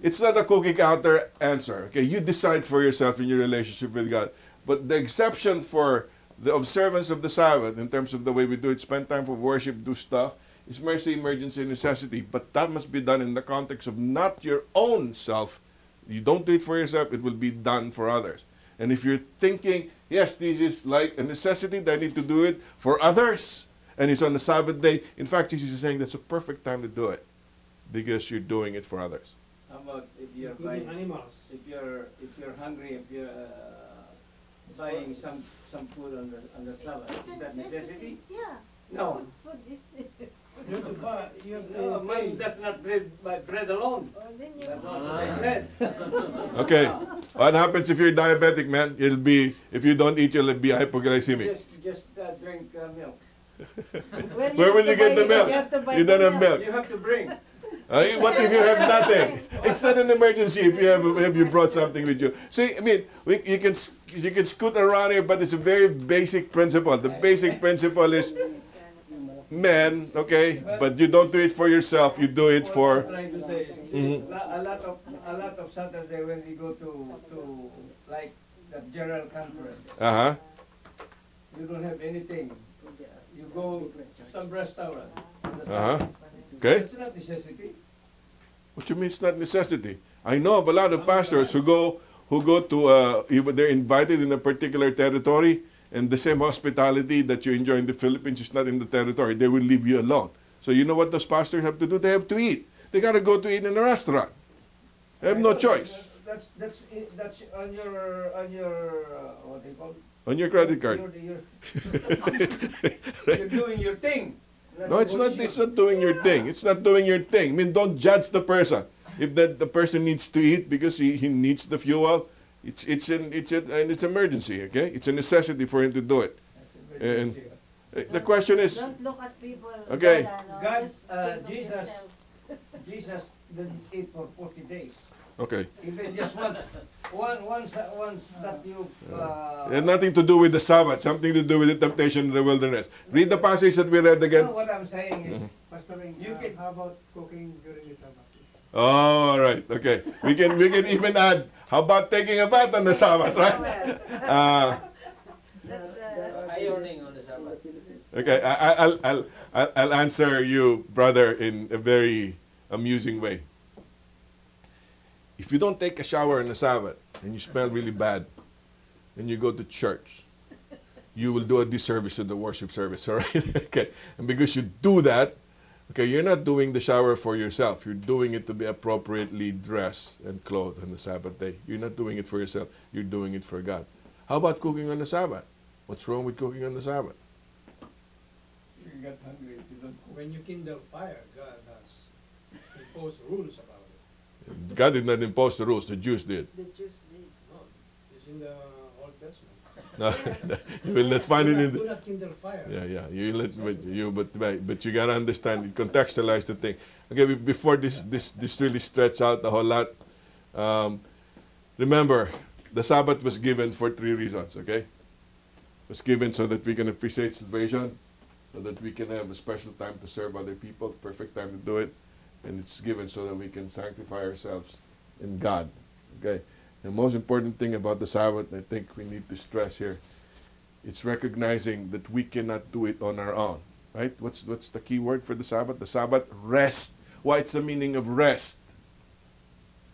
it's not a cookie cutter answer. Okay, you decide for yourself in your relationship with God. But the exception for the observance of the Sabbath, in terms of the way we do it, spend time for worship, do stuff, is mercy, emergency, and necessity. But that must be done in the context of not your own self. You don't do it for yourself, it will be done for others. And if you're thinking, yes, this is like a necessity, that I need to do it for others, and it's on the Sabbath day, in fact, Jesus is saying that's a perfect time to do it, because you're doing it for others. How about if you're Including buying, animals. if you're hungry, if you're buying some food on the Sabbath, It's a is that necessity? Yeah. No. Food is. You have to buy, you have No, to man pay. does not live by bread alone. Oh, then you. That's what I said. Okay, what happens if you're diabetic, man? You'll be, if you don't eat, you'll be hypoglycemic. Just drink milk. Well, Where will you get the milk? You have to buy You the don't have milk. You have to bring. What if you have nothing? It's not an emergency if you brought something with you. See, I mean, you can scoot around here, but it's a very basic principle. The basic principle is men, okay, but you don't do it for yourself. You do it What for. I'm trying to say is, Mhm. a lot of Saturday when we go to like the general conference, you don't have anything. You go to some restaurant. On the Sabbath. Okay. It's not necessity. What you mean it's not necessity? I know of a lot of pastors who go to even they're invited in a particular territory, and the same hospitality that you enjoy in the Philippines is not in the territory. They will leave you alone. So you know what those pastors have to do? They have to eat. They gotta go to eat in a restaurant. They have no choice. That's on your what do you call it? On your credit card. You're doing your thing. No, it's not. It's not doing your thing. It's not doing your thing. I mean, don't judge the person. If the person needs to eat because he needs the fuel, it's an emergency. Okay, it's a necessity for him to do it. And the question is, Don't look at people. Okay. God, Just think of Jesus. yourself. Jesus didn't eat for 40 days. okay, Even just once that you. it had nothing to do with the Sabbath. Something to do with the temptation in the wilderness. Read the passage that we read No, again. what I'm saying is, Pastor Ring, You can- how about cooking during the Sabbath? All right. Okay. We can even add. How about taking a bath on the Sabbath, right? That's ironing on the Sabbath. Okay. I'll answer you, brother, in a very amusing way. if you don't take a shower on the Sabbath and you smell really bad and you go to church, you will do a disservice to the worship service, all right? Okay. And because you do that, okay, you're not doing the shower for yourself. You're doing it to be appropriately dressed and clothed on the Sabbath day. You're not doing it for yourself. You're doing it for God. How about cooking on the Sabbath? What's wrong with cooking on the Sabbath? You get hungry if you don't cook. When you kindle fire, God has imposed rules about it. God did not impose the rules. The Jews did. The Jews did. No, it's in the Old Testament. No, you will not find it in Do the... not kindle fire. Yeah, yeah. But you gotta understand, contextualize the thing. Okay, before this really stretch out a whole lot. Remember, the Sabbath was given for 3 reasons. Okay, it was given so that we can appreciate salvation, so that we can have a special time to serve other people, perfect time to do it, and it's given so that we can sanctify ourselves in God. Okay. The most important thing about the Sabbath, I think we need to stress here, it's recognizing that we cannot do it on our own. Right? What's the key word for the Sabbath? The Sabbath, rest. What's the meaning of rest?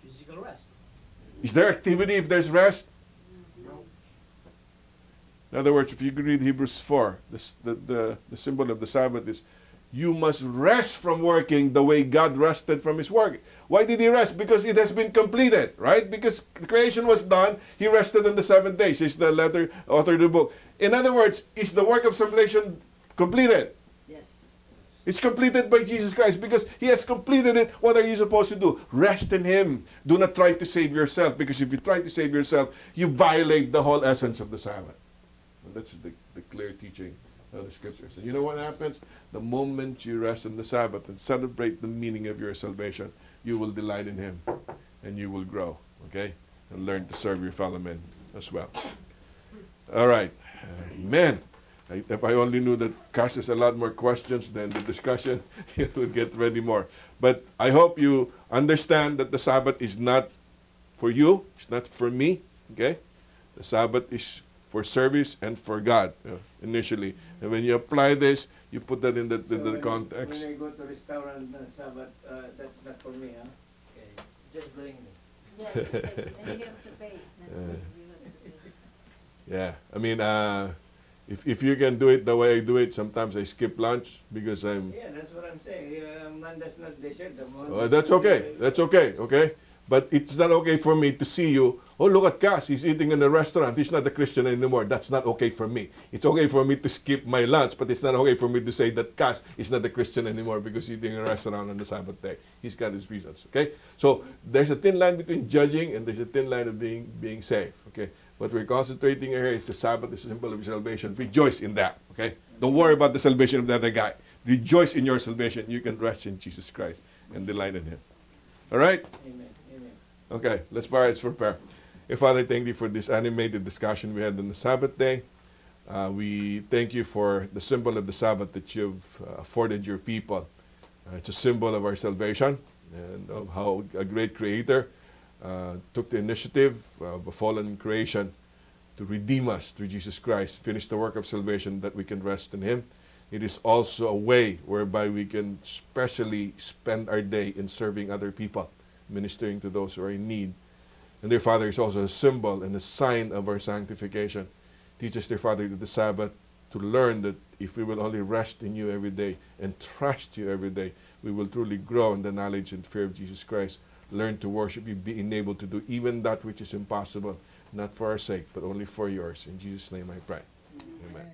Physical rest. Is there activity if there's rest? No. In other words, if you read Hebrews 4, the symbol of the Sabbath is, you must rest from working the way God rested from His work. Why did He rest? Because it has been completed, right? Because the creation was done, He rested on the 7th day, says the author of the book. In other words, is the work of salvation completed? Yes. It's completed by Jesus Christ because He has completed it. What are you supposed to do? Rest in Him. Do not try to save yourself, because if you try to save yourself, you violate the whole essence of the Sabbath. And that's the clear teaching of the Scriptures. And you know what happens? The moment you rest on the Sabbath and celebrate the meaning of your salvation, you will delight in Him and you will grow, okay? And learn to serve your fellow men as well. All right. Amen. If I only knew that Cass has a lot more questions than the discussion, it would get ready more. But I hope you understand that the Sabbath is not for you. It's not for me, okay? The Sabbath is for service and for God initially. And when you apply this, you put that in the context. When I go to restaurant on Sabbath, that's not for me, huh? Okay. Just bring me. Yeah, it's like, and you have to pay. You have to pay. Yeah, I mean, if you can do it the way I do it, sometimes I skip lunch because I'm... Yeah, that's what I'm saying. Man does not dessert the month. Oh, that's okay. That's okay, okay? But it's not okay for me to see you, oh, look at Cass, he's eating in a restaurant. He's not a Christian anymore. That's not okay for me. It's okay for me to skip my lunch, but it's not okay for me to say that Cass is not a Christian anymore because he's eating in a restaurant on the Sabbath day. He's got his reasons, okay? So there's a thin line between judging and there's a thin line of being safe, okay? What we're concentrating here is the Sabbath is a symbol of salvation. Rejoice in that, okay? Don't worry about the salvation of the other guy. Rejoice in your salvation. You can rest in Jesus Christ and delight in Him. All right? Amen. Amen. Okay, let's bow our heads for prayer. Hey, Father, thank you for this animated discussion we had on the Sabbath day. We thank you for the symbol of the Sabbath that you've afforded your people. It's a symbol of our salvation and of how a great Creator took the initiative of a fallen creation to redeem us through Jesus Christ, finish the work of salvation that we can rest in Him. It is also a way whereby we can specially spend our day in serving other people, ministering to those who are in need. And dear Father, it's also a symbol and a sign of our sanctification. Teach us, dear Father, the Sabbath to learn that if we will only rest in you every day and trust you every day, we will truly grow in the knowledge and fear of Jesus Christ. Learn to worship you, being able to do even that which is impossible, not for our sake, but only for yours. In Jesus' name I pray. Amen.